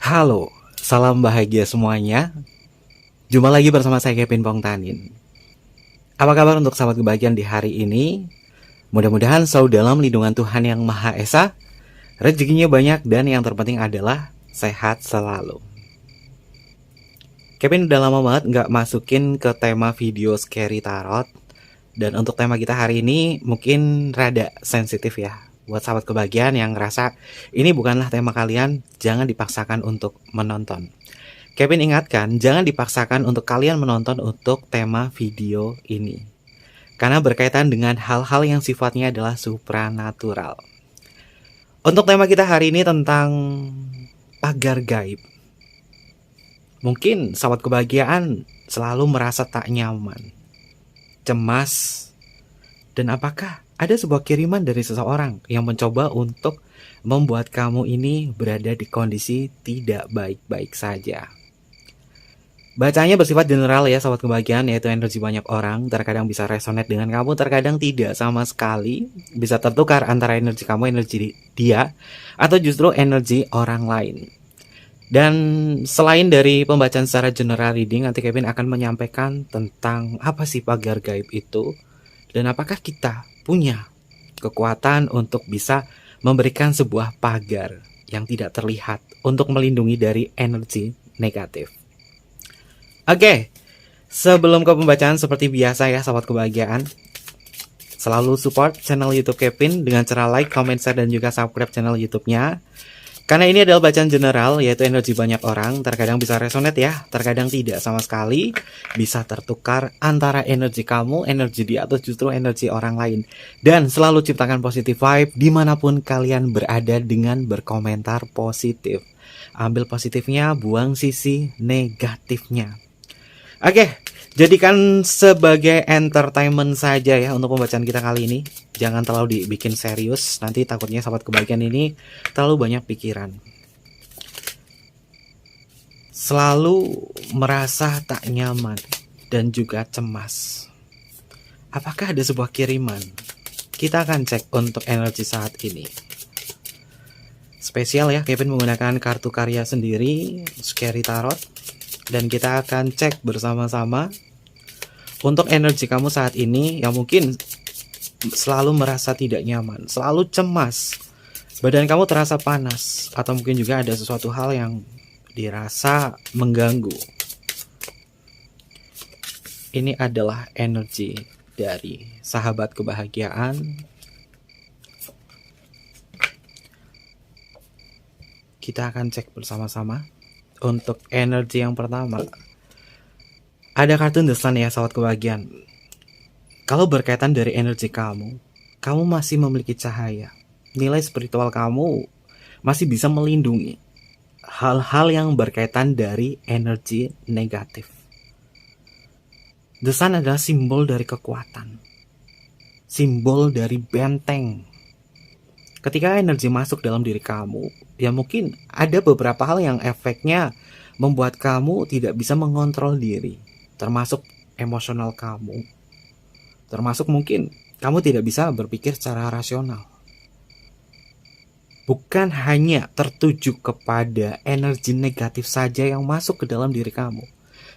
Halo, salam bahagia semuanya. Jumpa lagi bersama saya Kevin Pongtanin. Apa kabar untuk sahabat kebahagiaan di hari ini? Mudah-mudahan selalu dalam lindungan Tuhan Yang Maha Esa, rezekinya banyak, dan yang terpenting adalah sehat selalu. Kevin udah lama banget nggak masukin ke tema video Scary Tarot. Dan untuk tema kita hari ini mungkin rada sensitif ya. Buat sahabat kebahagiaan yang ngerasa ini bukanlah tema kalian, jangan dipaksakan untuk menonton. Kevin ingatkan, jangan dipaksakan untuk kalian menonton untuk tema video ini. Karena berkaitan dengan hal-hal yang sifatnya adalah supranatural. Untuk tema kita hari ini tentang pagar gaib. Mungkin sahabat kebahagiaan selalu merasa tak nyaman, cemas, dan apakah ada sebuah kiriman dari seseorang yang mencoba untuk membuat kamu ini berada di kondisi tidak baik-baik saja. Bacanya bersifat general ya sahabat kebahagiaan, yaitu energi banyak orang. Terkadang bisa resonate dengan kamu, terkadang tidak sama sekali. Bisa tertukar antara energi kamu, energi dia, atau justru energi orang lain. Dan selain dari pembacaan secara general reading, nanti Kevin akan menyampaikan tentang apa sih pagar gaib itu, dan apakah kita punya kekuatan untuk bisa memberikan sebuah pagar yang tidak terlihat untuk melindungi dari energi negatif. Oke, sebelum ke pembacaan seperti biasa ya sahabat kebahagiaan, selalu support channel YouTube Kevin dengan cara like, comment, share, dan juga subscribe channel YouTube-nya. Karena ini adalah bacaan general, yaitu energi banyak orang. Terkadang bisa resonate ya, terkadang tidak sama sekali. Bisa tertukar antara energi kamu, energi dia, atau justru energi orang lain. Dan selalu ciptakan positive vibe dimanapun kalian berada dengan berkomentar positif. Ambil positifnya, buang sisi negatifnya. Oke, jadikan sebagai entertainment saja ya untuk pembacaan kita kali ini. Jangan terlalu dibikin serius, nanti takutnya sahabat kebahagiaan ini terlalu banyak pikiran. Selalu merasa tak nyaman dan juga cemas. Apakah ada sebuah kiriman? Kita akan cek untuk energi saat ini. Spesial ya, Kevin menggunakan kartu karya sendiri, Scary Tarot. Dan kita akan cek bersama-sama untuk energi kamu saat ini yang mungkin selalu merasa tidak nyaman, selalu cemas, badan kamu terasa panas, atau mungkin juga ada sesuatu hal yang dirasa mengganggu. Ini adalah energi dari sahabat kebahagiaan. Kita akan cek bersama-sama. Untuk energi yang pertama, ada kartu The Sun ya sahabat kebahagiaan. Kalau berkaitan dari energi kamu masih memiliki cahaya. Nilai spiritual kamu masih bisa melindungi hal-hal yang berkaitan dari energi negatif. The Sun adalah simbol dari kekuatan, simbol dari benteng. Ketika energi masuk dalam diri kamu, ya mungkin ada beberapa hal yang efeknya membuat kamu tidak bisa mengontrol diri, termasuk emosional kamu, termasuk mungkin kamu tidak bisa berpikir secara rasional. Bukan hanya tertuju kepada energi negatif saja yang masuk ke dalam diri kamu,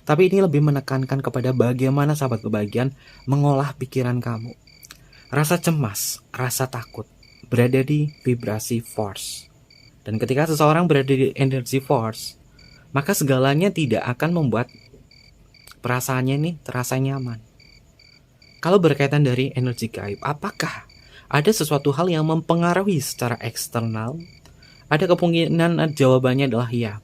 tapi ini lebih menekankan kepada bagaimana sahabat kebahagiaan mengolah pikiran kamu. Rasa cemas, rasa takut berada di vibrasi force. Dan ketika seseorang berada di energi force, maka segalanya tidak akan membuat perasaannya ini terasa nyaman. Kalau berkaitan dari energi gaib, apakah ada sesuatu hal yang mempengaruhi secara eksternal? Ada kemungkinan jawabannya adalah ya.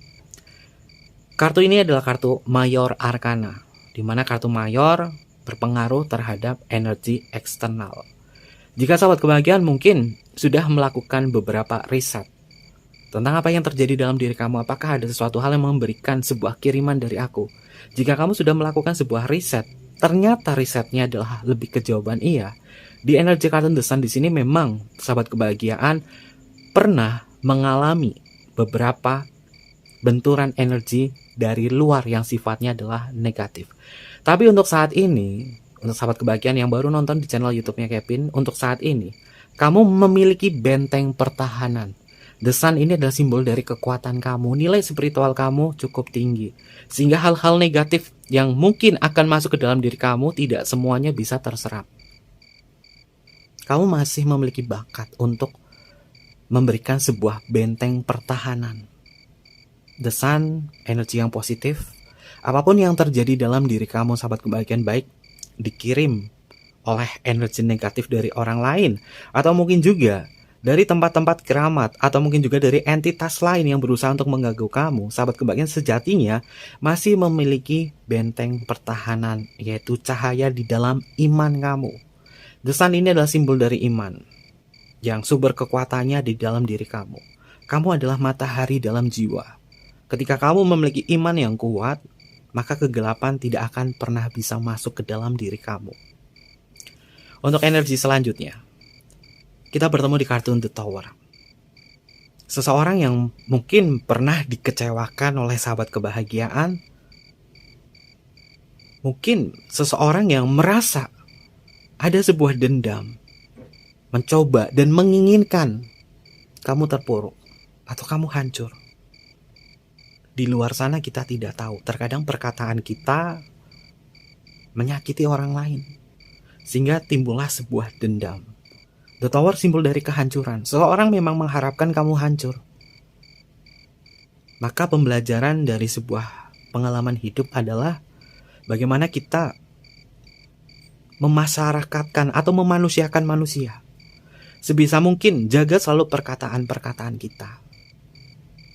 Kartu ini adalah kartu Mayor Arcana, di mana kartu Mayor berpengaruh terhadap energi eksternal. Jika sahabat kebahagiaan mungkin sudah melakukan beberapa riset tentang apa yang terjadi dalam diri kamu, apakah ada sesuatu hal yang memberikan sebuah kiriman dari aku? Jika kamu sudah melakukan sebuah riset, ternyata risetnya adalah lebih ke jawaban iya. Di energi kartu The Sun di sini memang sahabat kebahagiaan pernah mengalami beberapa benturan energi dari luar yang sifatnya adalah negatif. Tapi untuk saat ini, untuk sahabat kebahagiaan yang baru nonton di channel YouTube-nya Kevin, untuk saat ini kamu memiliki benteng pertahanan. The Sun ini adalah simbol dari kekuatan kamu, nilai spiritual kamu cukup tinggi. Sehingga hal-hal negatif yang mungkin akan masuk ke dalam diri kamu tidak semuanya bisa terserap. Kamu masih memiliki bakat untuk memberikan sebuah benteng pertahanan. The Sun, energi yang positif. Apapun yang terjadi dalam diri kamu, sahabat kebahagiaan, baik dikirim oleh energi negatif dari orang lain, atau mungkin juga dari tempat-tempat keramat, atau mungkin juga dari entitas lain yang berusaha untuk mengganggu kamu, sahabat kebahagiaan sejatinya masih memiliki benteng pertahanan, yaitu cahaya di dalam iman kamu. The Sun ini adalah simbol dari iman, yang sumber kekuatannya di dalam diri kamu. Kamu adalah matahari dalam jiwa. Ketika kamu memiliki iman yang kuat, maka kegelapan tidak akan pernah bisa masuk ke dalam diri kamu. Untuk energi selanjutnya, kita bertemu di kartu The Tower. Seseorang yang mungkin pernah dikecewakan oleh sahabat kebahagiaan. Mungkin seseorang yang merasa ada sebuah dendam, mencoba dan menginginkan kamu terpuruk atau kamu hancur. Di luar sana kita tidak tahu. Terkadang perkataan kita menyakiti orang lain, sehingga timbullah sebuah dendam. The Tower simbol dari kehancuran. Seseorang memang mengharapkan kamu hancur. Maka pembelajaran dari sebuah pengalaman hidup adalah bagaimana kita memasyarakatkan atau memanusiakan manusia. Sebisa mungkin jaga selalu perkataan-perkataan kita.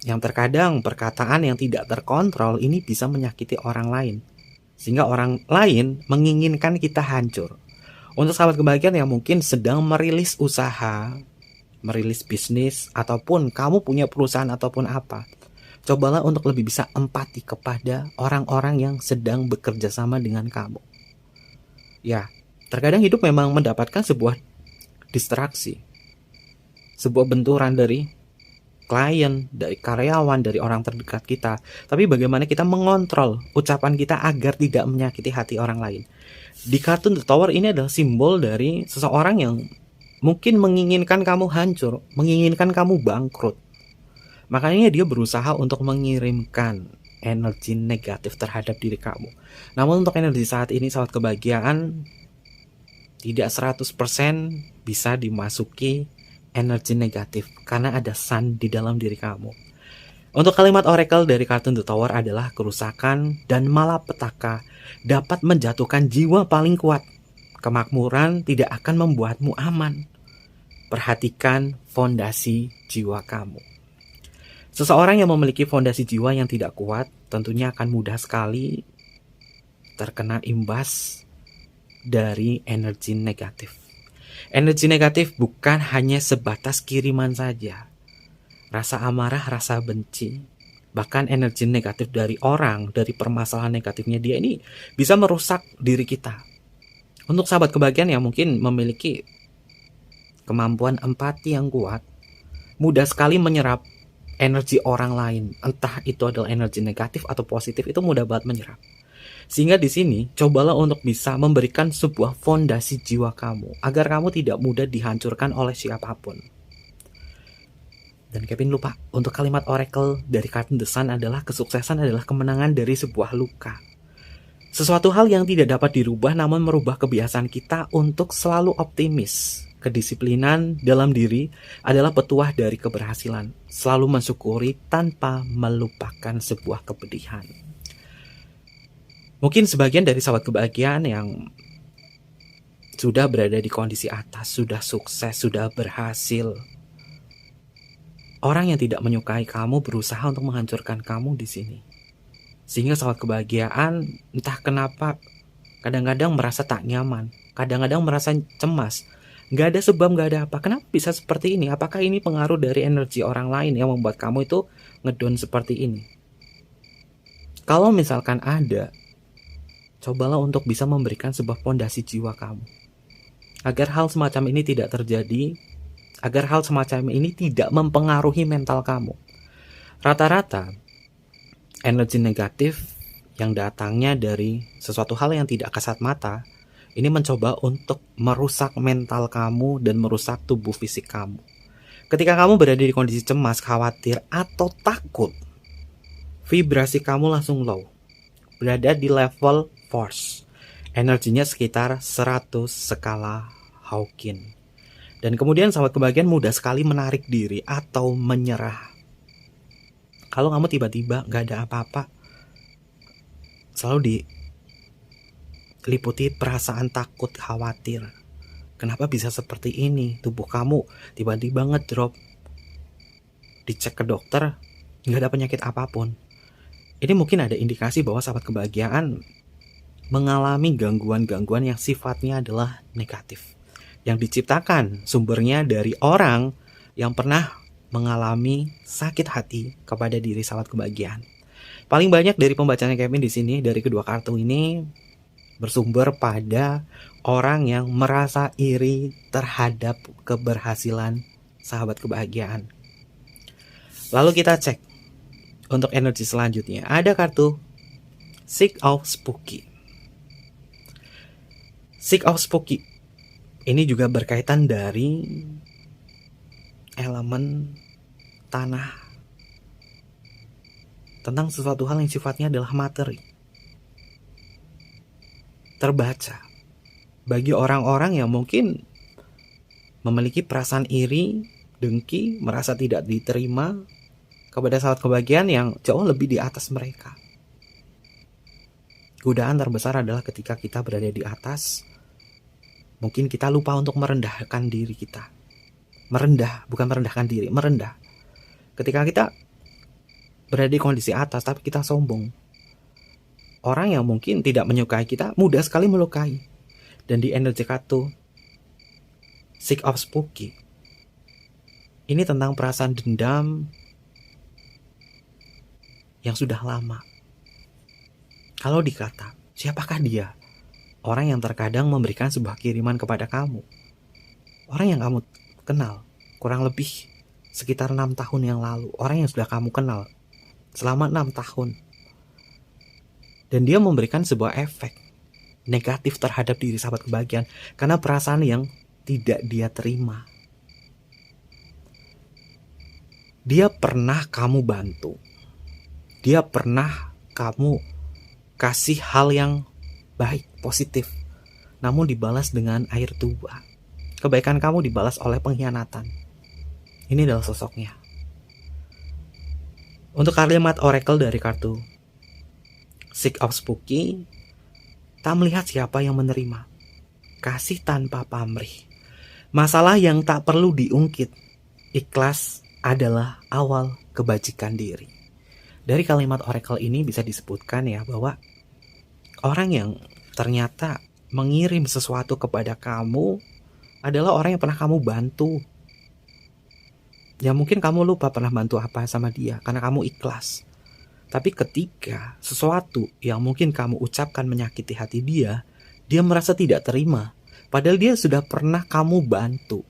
Yang terkadang perkataan yang tidak terkontrol ini bisa menyakiti orang lain, sehingga orang lain menginginkan kita hancur. Untuk sahabat kebahagiaan yang mungkin sedang merilis usaha, merilis bisnis, ataupun kamu punya perusahaan ataupun apa, cobalah untuk lebih bisa empati kepada orang-orang yang sedang bekerja sama dengan kamu. Ya, terkadang hidup memang mendapatkan sebuah distraksi, sebuah benturan dari klien, dari karyawan, dari orang terdekat kita. Tapi bagaimana kita mengontrol ucapan kita agar tidak menyakiti hati orang lain. Di kartu The Tower ini adalah simbol dari seseorang yang mungkin menginginkan kamu hancur, menginginkan kamu bangkrut. Makanya dia berusaha untuk mengirimkan energi negatif terhadap diri kamu. Namun untuk energi saat ini, sahabat kebahagiaan, tidak 100% bisa dimasuki energi negatif karena ada Sun di dalam diri kamu. Untuk kalimat oracle dari kartu The Tower adalah kerusakan dan malapetaka dapat menjatuhkan jiwa paling kuat. Kemakmuran tidak akan membuatmu aman. Perhatikan fondasi jiwa kamu. Seseorang yang memiliki fondasi jiwa yang tidak kuat tentunya akan mudah sekali terkena imbas dari energi negatif. Energi negatif bukan hanya sebatas kiriman saja. Rasa amarah, rasa benci, bahkan energi negatif dari orang, dari permasalahan negatifnya dia ini bisa merusak diri kita. Untuk sahabat kebahagiaan yang mungkin memiliki kemampuan empati yang kuat, mudah sekali menyerap energi orang lain. Entah itu adalah energi negatif atau positif, itu mudah banget menyerap. Sehingga di sini cobalah untuk bisa memberikan sebuah fondasi jiwa kamu agar kamu tidak mudah dihancurkan oleh siapapun. Dan Kevin lupa, untuk kalimat oracle dari kartu The Sun adalah kesuksesan adalah kemenangan dari sebuah luka. Sesuatu hal yang tidak dapat dirubah namun merubah kebiasaan kita untuk selalu optimis. Kedisiplinan dalam diri adalah petuah dari keberhasilan. Selalu mensyukuri tanpa melupakan sebuah kepedihan. Mungkin sebagian dari sahabat kebahagiaan yang sudah berada di kondisi atas, sudah sukses, sudah berhasil. Orang yang tidak menyukai kamu berusaha untuk menghancurkan kamu di sini. Sehingga sahabat kebahagiaan entah kenapa kadang-kadang merasa tak nyaman, kadang-kadang merasa cemas. Gak ada sebab, gak ada apa. Kenapa bisa seperti ini? Apakah ini pengaruh dari energi orang lain yang membuat kamu itu ngedown seperti ini? Kalau misalkan ada, cobalah untuk bisa memberikan sebuah fondasi jiwa kamu. Agar hal semacam ini tidak terjadi, agar hal semacam ini tidak mempengaruhi mental kamu. Rata-rata, energi negatif yang datangnya dari sesuatu hal yang tidak kasat mata, ini mencoba untuk merusak mental kamu dan merusak tubuh fisik kamu. Ketika kamu berada di kondisi cemas, khawatir, atau takut, vibrasi kamu langsung low, berada di level force. Energinya sekitar 100 skala Hawking. Dan kemudian sahabat kebahagiaan mudah sekali menarik diri atau menyerah. Kalau kamu tiba-tiba gak ada apa-apa, selalu diliputi perasaan takut, khawatir. Kenapa bisa seperti ini? Tubuh kamu tiba-tiba ngedrop. Dicek ke dokter, gak ada penyakit apapun. Ini mungkin ada indikasi bahwa sahabat kebahagiaan mengalami gangguan-gangguan yang sifatnya adalah negatif. Yang diciptakan sumbernya dari orang yang pernah mengalami sakit hati kepada diri sahabat kebahagiaan. Paling banyak dari pembacaan Kevin di sini dari kedua kartu ini bersumber pada orang yang merasa iri terhadap keberhasilan sahabat kebahagiaan. Lalu kita cek untuk energi selanjutnya. Ada kartu Six of Spooky. Six of Spooky ini juga berkaitan dari elemen tanah, tentang sesuatu hal yang sifatnya adalah materi. Terbaca bagi orang-orang yang mungkin memiliki perasaan iri, dengki, merasa tidak diterima kepada sahabat kebahagiaan yang jauh lebih di atas mereka. Godaan terbesar adalah ketika kita berada di atas, mungkin kita lupa untuk merendahkan diri kita. Merendah, bukan merendahkan diri, merendah. Ketika kita berada di kondisi atas tapi kita sombong, orang yang mungkin tidak menyukai kita mudah sekali melukai. Dan di energi kartu Six of Spooky ini tentang perasaan dendam yang sudah lama. Kalau dikata, siapakah dia? Orang yang terkadang memberikan sebuah kiriman kepada kamu. Orang yang kamu kenal kurang lebih sekitar 6 tahun yang lalu. Orang yang sudah kamu kenal selama 6 tahun. Dan dia memberikan sebuah efek negatif terhadap diri sahabat kebahagiaan karena perasaan yang tidak dia terima. Dia pernah kamu bantu. Dia pernah kamu kasih hal yang baik, positif. Namun dibalas dengan air tuba. Kebaikan kamu dibalas oleh pengkhianatan. Ini adalah sosoknya. Untuk kalimat oracle dari kartu Six of Spooky, tak melihat siapa yang menerima. Kasih tanpa pamrih. Masalah yang tak perlu diungkit. Ikhlas adalah awal kebajikan diri. Dari kalimat oracle ini bisa disebutkan ya bahwa orang yang ternyata mengirim sesuatu kepada kamu adalah orang yang pernah kamu bantu. Ya mungkin kamu lupa pernah bantu apa sama dia karena kamu ikhlas. Tapi ketika sesuatu yang mungkin kamu ucapkan menyakiti hati dia, dia merasa tidak terima. Padahal dia sudah pernah kamu bantu.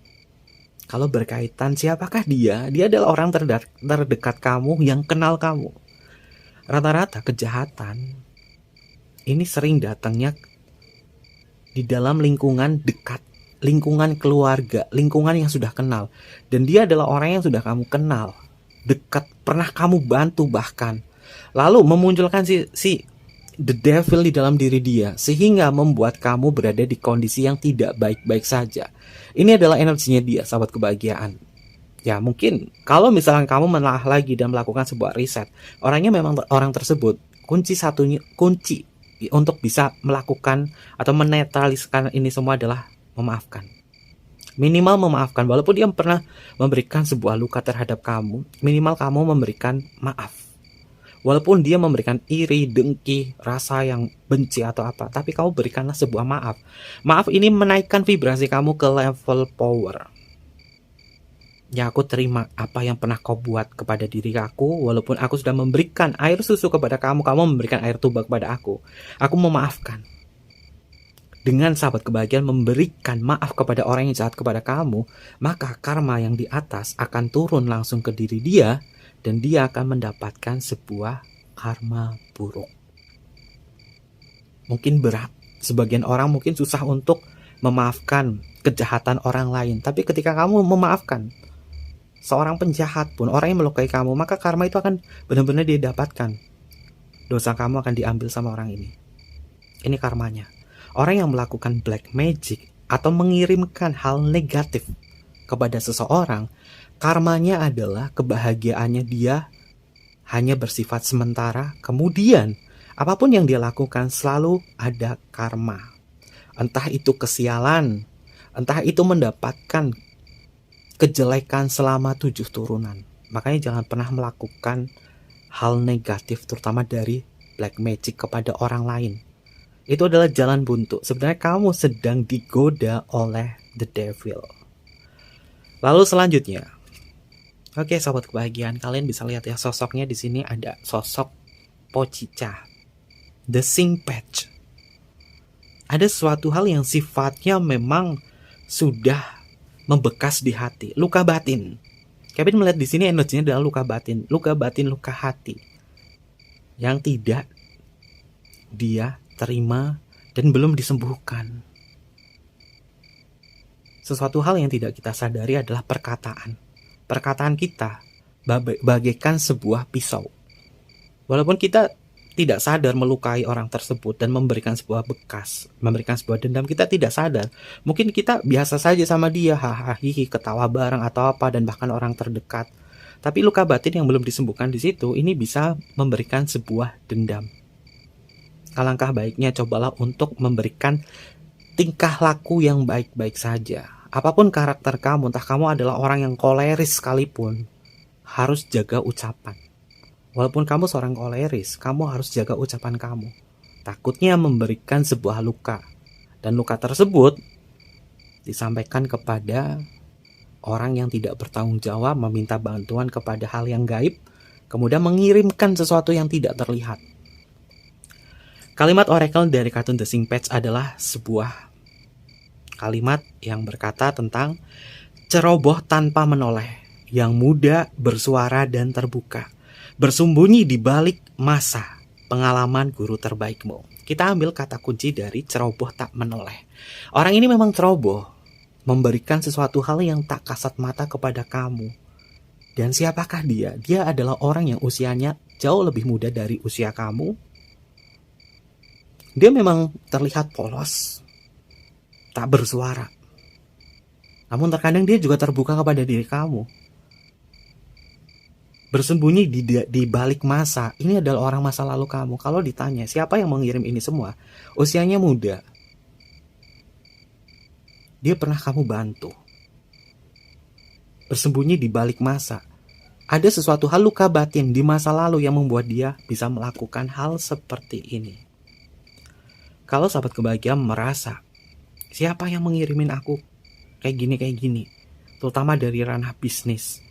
Kalau berkaitan siapakah dia? Dia adalah orang terdekat kamu yang kenal kamu. Rata-rata kejahatan ini sering datangnya di dalam lingkungan dekat, lingkungan keluarga, lingkungan yang sudah kenal. Dan dia adalah orang yang sudah kamu kenal, dekat, pernah kamu bantu bahkan. Lalu memunculkan si the devil di dalam diri dia, sehingga membuat kamu berada di kondisi yang tidak baik-baik saja. Ini adalah energinya dia, sahabat kebahagiaan. Ya mungkin kalau misalkan kamu menelaah lagi dan melakukan sebuah riset, orangnya memang orang tersebut kunci untuk bisa melakukan atau menetraliskan ini semua adalah memaafkan. Minimal memaafkan, walaupun dia pernah memberikan sebuah luka terhadap kamu, minimal kamu memberikan maaf. Walaupun dia memberikan iri, dengki, rasa yang benci atau apa, tapi kamu berikanlah sebuah maaf. Maaf ini menaikkan vibrasi kamu ke level power. Ya aku terima apa yang pernah kau buat kepada diri aku. Walaupun aku sudah memberikan air susu kepada kamu, kamu memberikan air tuba kepada aku. Aku memaafkan. Dengan sahabat kebahagiaan memberikan maaf kepada orang yang jahat kepada kamu, maka karma yang di atas akan turun langsung ke diri dia. Dan dia akan mendapatkan sebuah karma buruk. Mungkin berat. Sebagian orang mungkin susah untuk memaafkan kejahatan orang lain. Tapi ketika kamu memaafkan, seorang penjahat pun, orang yang melukai kamu, maka karma itu akan benar-benar dia dapatkan. Dosa kamu akan diambil sama orang ini. Ini karmanya. Orang yang melakukan black magic atau mengirimkan hal negatif kepada seseorang, karmanya adalah kebahagiaannya dia hanya bersifat sementara. Kemudian apapun yang dia lakukan selalu ada karma. Entah itu kesialan, entah itu mendapatkan kejelekan selama 7 turunan. Makanya jangan pernah melakukan hal negatif, terutama dari black magic kepada orang lain. Itu adalah jalan buntu. Sebenarnya kamu sedang digoda oleh the devil. Lalu selanjutnya, oke sobat kebahagiaan, kalian bisa lihat ya sosoknya di sini ada sosok Pochicha, the Sing Patch. Ada suatu hal yang sifatnya memang sudah membekas di hati, luka batin. Kevin melihat di sini energinya adalah luka batin, luka hati yang tidak dia terima dan belum disembuhkan. Sesuatu hal yang tidak kita sadari adalah perkataan. Perkataan kita bagaikan sebuah pisau. Walaupun kita tidak sadar melukai orang tersebut dan memberikan sebuah bekas, memberikan sebuah dendam, kita tidak sadar. Mungkin kita biasa saja sama dia, hahaha, ketawa bareng atau apa, dan bahkan orang terdekat. Tapi luka batin yang belum disembuhkan di situ, ini bisa memberikan sebuah dendam. Alangkah baiknya cobalah untuk memberikan tingkah laku yang baik-baik saja. Apapun karakter kamu, entah kamu adalah orang yang koleris sekalipun, harus jaga ucapan. Walaupun kamu seorang koleris, kamu harus jaga ucapan kamu. Takutnya memberikan sebuah luka. Dan luka tersebut disampaikan kepada orang yang tidak bertanggung jawab, meminta bantuan kepada hal yang gaib, kemudian mengirimkan sesuatu yang tidak terlihat. Kalimat oracle dari kartun The Sing Patch adalah sebuah kalimat yang berkata tentang ceroboh tanpa menoleh, yang muda, bersuara dan terbuka, bersembunyi di balik masa pengalaman guru terbaikmu. Kita ambil kata kunci dari ceroboh tak menoleh. Orang ini memang ceroboh, memberikan sesuatu hal yang tak kasat mata kepada kamu. Dan siapakah dia? Dia adalah orang yang usianya jauh lebih muda dari usia kamu. Dia memang terlihat polos, tak bersuara. Namun terkadang dia juga terbuka kepada diri kamu. Bersembunyi di balik masa. Ini adalah orang masa lalu kamu. Kalau ditanya siapa yang mengirim ini semua, usianya muda. Dia pernah kamu bantu. Bersembunyi di balik masa. Ada sesuatu hal luka batin di masa lalu yang membuat dia bisa melakukan hal seperti ini. Kalau sahabat kebahagiaan merasa, siapa yang mengirimin aku kayak gini, terutama dari ranah bisnis.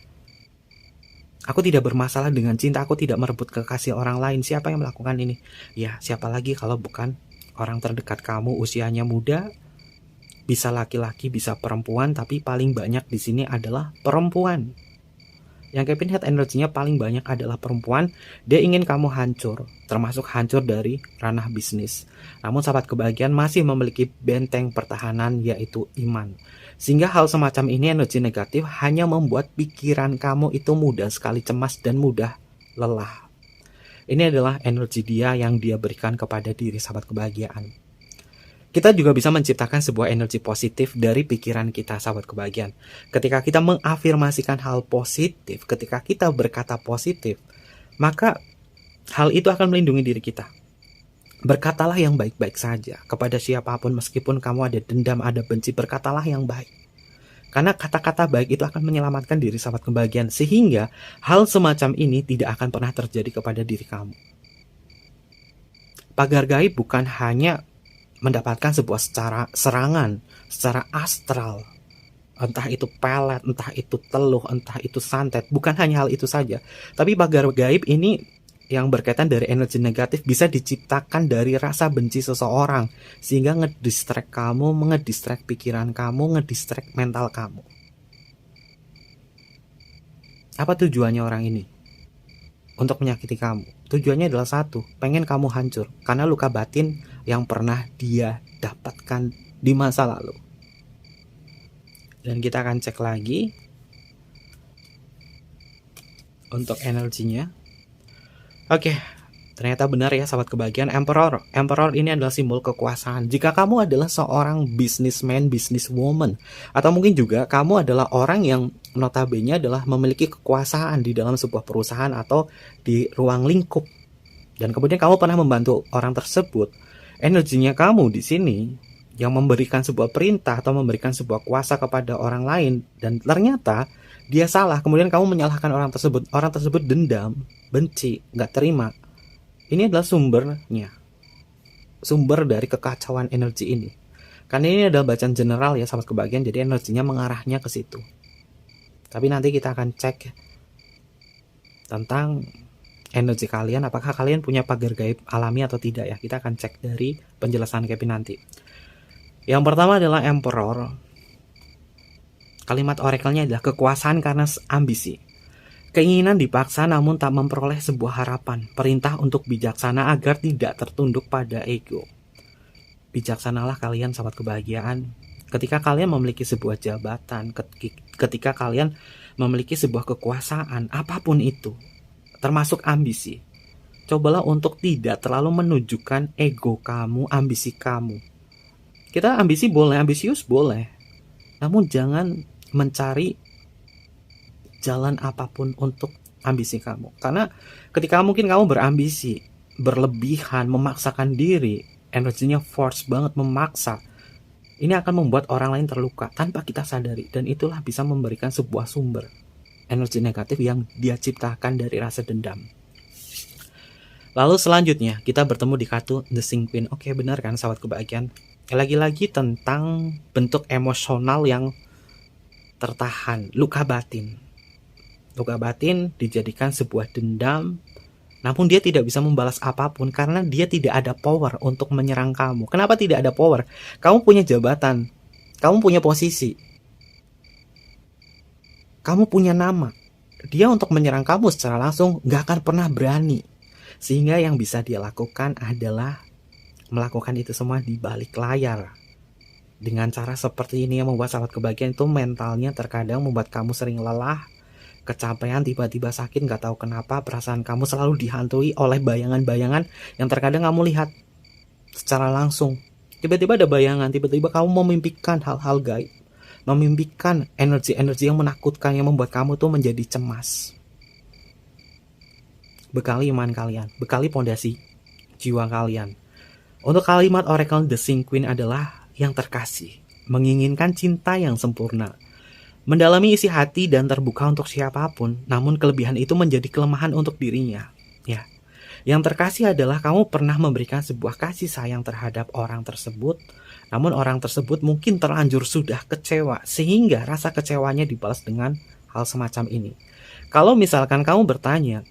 Aku tidak bermasalah dengan cinta, aku tidak merebut kekasih orang lain. Siapa yang melakukan ini? Ya, siapa lagi kalau bukan orang terdekat kamu, usianya muda, bisa laki-laki, bisa perempuan, tapi paling banyak di sini adalah perempuan. Yang Kevin lihat energinya paling banyak adalah perempuan. Dia ingin kamu hancur, termasuk hancur dari ranah bisnis. Namun sahabat kebahagiaan masih memiliki benteng pertahanan, yaitu iman. Sehingga hal semacam ini, energi negatif, hanya membuat pikiran kamu itu mudah sekali cemas dan mudah lelah. Ini adalah energi dia yang dia berikan kepada diri sahabat kebahagiaan. Kita juga bisa menciptakan sebuah energi positif dari pikiran kita, sahabat kebahagiaan. Ketika kita mengafirmasikan hal positif, ketika kita berkata positif, maka hal itu akan melindungi diri kita. Berkatalah yang baik-baik saja kepada siapapun, meskipun kamu ada dendam, ada benci, berkatalah yang baik. Karena kata-kata baik itu akan menyelamatkan diri sahabat kebahagiaan, sehingga hal semacam ini tidak akan pernah terjadi kepada diri kamu. Pagar gaib bukan hanya mendapatkan sebuah serangan secara astral, entah itu pelet, entah itu teluh, entah itu santet. Bukan hanya hal itu saja, tapi pagar gaib ini yang berkaitan dari energi negatif bisa diciptakan dari rasa benci seseorang, sehingga ngedistract kamu, ngedistract pikiran kamu, ngedistract mental kamu. Apa tujuannya orang ini? Untuk menyakiti kamu. Tujuannya adalah satu, pengen kamu hancur karena luka batin yang pernah dia dapatkan di masa lalu. Dan kita akan cek lagi untuk energinya. Oke, ternyata benar ya sahabat kebahagiaan. Emperor. Emperor ini adalah simbol kekuasaan. Jika kamu adalah seorang businessman, businesswoman, atau mungkin juga kamu adalah orang yang notabene adalah memiliki kekuasaan di dalam sebuah perusahaan atau di ruang lingkup, dan kemudian kamu pernah membantu orang tersebut, energinya kamu di sini yang memberikan sebuah perintah atau memberikan sebuah kuasa kepada orang lain, dan ternyata dia salah, kemudian kamu menyalahkan orang tersebut dendam, benci, nggak terima. Ini adalah sumber dari kekacauan energi ini. Karena ini adalah bacaan general ya sahabat kebahagiaan, jadi energinya mengarahnya ke situ. Tapi nanti kita akan cek tentang energi kalian, apakah kalian punya pagar gaib alami atau tidak ya. Kita akan cek dari penjelasan Kevin nanti. Yang pertama adalah Emperor. Kalimat oracle-nya adalah kekuasaan karena ambisi. Keinginan dipaksa namun tak memperoleh sebuah harapan. Perintah untuk bijaksana agar tidak tertunduk pada ego. Bijaksanalah kalian sahabat kebahagiaan. Ketika kalian memiliki sebuah jabatan, ketika kalian memiliki sebuah kekuasaan, apapun itu, termasuk ambisi, cobalah untuk tidak terlalu menunjukkan ego kamu, ambisi kamu. Kita ambisi boleh, ambisius boleh, namun jangan mencari jalan apapun untuk ambisi kamu. Karena ketika mungkin kamu berambisi, berlebihan, memaksakan diri, energinya force banget, memaksa, ini akan membuat orang lain terluka tanpa kita sadari. Dan itulah bisa memberikan sebuah sumber energi negatif yang dia ciptakan dari rasa dendam. Lalu selanjutnya kita bertemu di kartu The Sing Queen. Oke, benar kan sahabat kebahagiaan? Lagi-lagi tentang bentuk emosional yang tertahan, luka batin. Luka batin dijadikan sebuah dendam, namun dia tidak bisa membalas apapun karena dia tidak ada power untuk menyerang kamu. Kenapa tidak ada power? Kamu punya jabatan, kamu punya posisi, kamu punya nama. Dia untuk menyerang kamu secara langsung gak akan pernah berani. Sehingga yang bisa dia lakukan adalah melakukan itu semua di balik layar. Dengan cara seperti ini yang membuat sahabat kebahagiaan itu mentalnya terkadang membuat kamu sering lelah, kecapean, tiba-tiba sakit, gak tahu kenapa. Perasaan kamu selalu dihantui oleh bayangan-bayangan yang terkadang kamu lihat secara langsung. Tiba-tiba ada bayangan, tiba-tiba kamu memimpikan hal-hal gaib, memimpikan energi-energi yang menakutkan yang membuat kamu tuh menjadi cemas. Bekali iman kalian, bekali pondasi jiwa kalian. Untuk kalimat oracle The Sing Queen adalah yang terkasih, menginginkan cinta yang sempurna, mendalami isi hati dan terbuka untuk siapapun, namun kelebihan itu menjadi kelemahan untuk dirinya. Ya, yang terkasih adalah kamu pernah memberikan sebuah kasih sayang terhadap orang tersebut, namun orang tersebut mungkin terlanjur sudah kecewa, sehingga rasa kecewanya dibalas dengan hal semacam ini. Kalau misalkan kamu bertanya,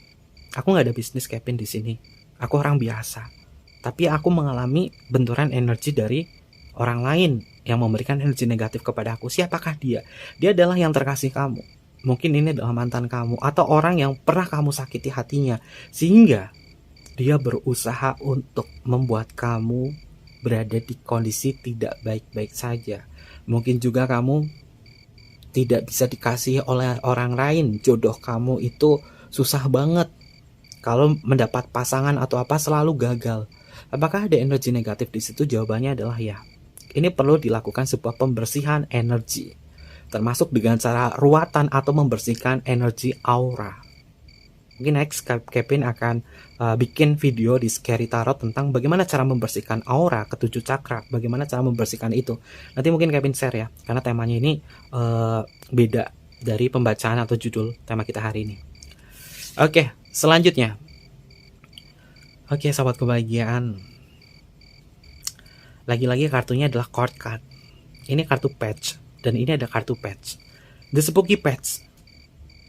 aku nggak ada bisnis Kevin di sini, aku orang biasa. Tapi aku mengalami benturan energi dari orang lain yang memberikan energi negatif kepada aku. Siapakah dia? Dia adalah yang terkasih kamu. Mungkin ini adalah mantan kamu atau orang yang pernah kamu sakiti hatinya, sehingga dia berusaha untuk membuat kamu berada di kondisi tidak baik-baik saja. Mungkin juga kamu tidak bisa dikasih oleh orang lain. Jodoh kamu itu susah banget. Kalau mendapat pasangan atau apa selalu gagal. Apakah ada energi negatif di situ? Jawabannya adalah ya. Ini perlu dilakukan sebuah pembersihan energi, termasuk dengan cara ruatan atau membersihkan energi aura. Mungkin next Kevin akan bikin video di Scary Tarot tentang bagaimana cara membersihkan aura ketujuh cakra, bagaimana cara membersihkan itu. Nanti mungkin Kevin share ya, karena temanya ini beda dari pembacaan atau judul tema kita hari ini. Oke, selanjutnya. Oke, sahabat kebahagiaan. Lagi-lagi kartunya adalah court card. Ini kartu patch dan ini ada kartu patch. The Spooky Patch.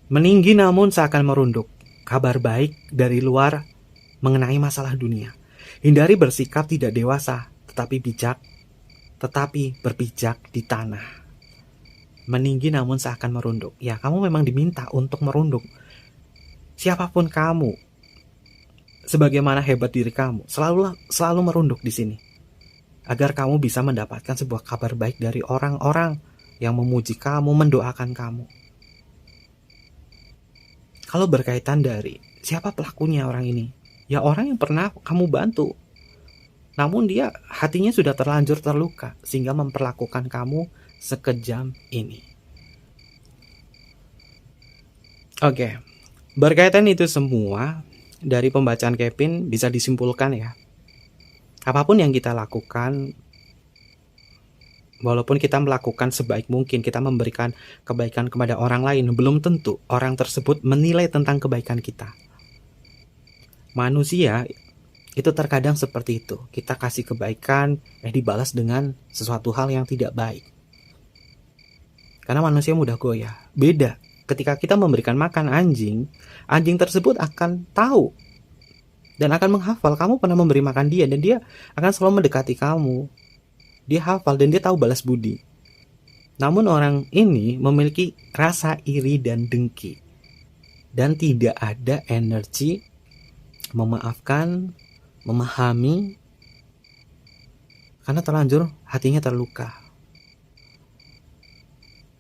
Meninggi namun seakan merunduk. Kabar baik dari luar mengenai masalah dunia. Hindari bersikap tidak dewasa, tetapi berpijak di tanah. Meninggi namun seakan merunduk. Ya, kamu memang diminta untuk merunduk. Siapapun kamu, sebagaimana hebat diri kamu, selalu merunduk di sini. Agar kamu bisa mendapatkan sebuah kabar baik dari orang-orang yang memuji kamu, mendoakan kamu. Kalau berkaitan dari siapa pelakunya orang ini, ya orang yang pernah kamu bantu, namun dia hatinya sudah terlanjur terluka sehingga memperlakukan kamu sekejam ini. Oke, berkaitan itu semua, dari pembacaan Kevin bisa disimpulkan ya, apapun yang kita lakukan, walaupun kita melakukan sebaik mungkin, kita memberikan kebaikan kepada orang lain, belum tentu orang tersebut menilai tentang kebaikan kita. Manusia itu terkadang seperti itu. Kita kasih kebaikan, dibalas dengan sesuatu hal yang tidak baik. Karena manusia mudah goyah. Beda ketika kita memberikan makan anjing, anjing tersebut akan tahu dan akan menghafal kamu pernah memberi makan dia, dan dia akan selalu mendekati kamu. Dia hafal dan dia tahu balas budi. Namun orang ini memiliki rasa iri dan dengki, dan tidak ada energi memaafkan, memahami, karena terlanjur hatinya terluka.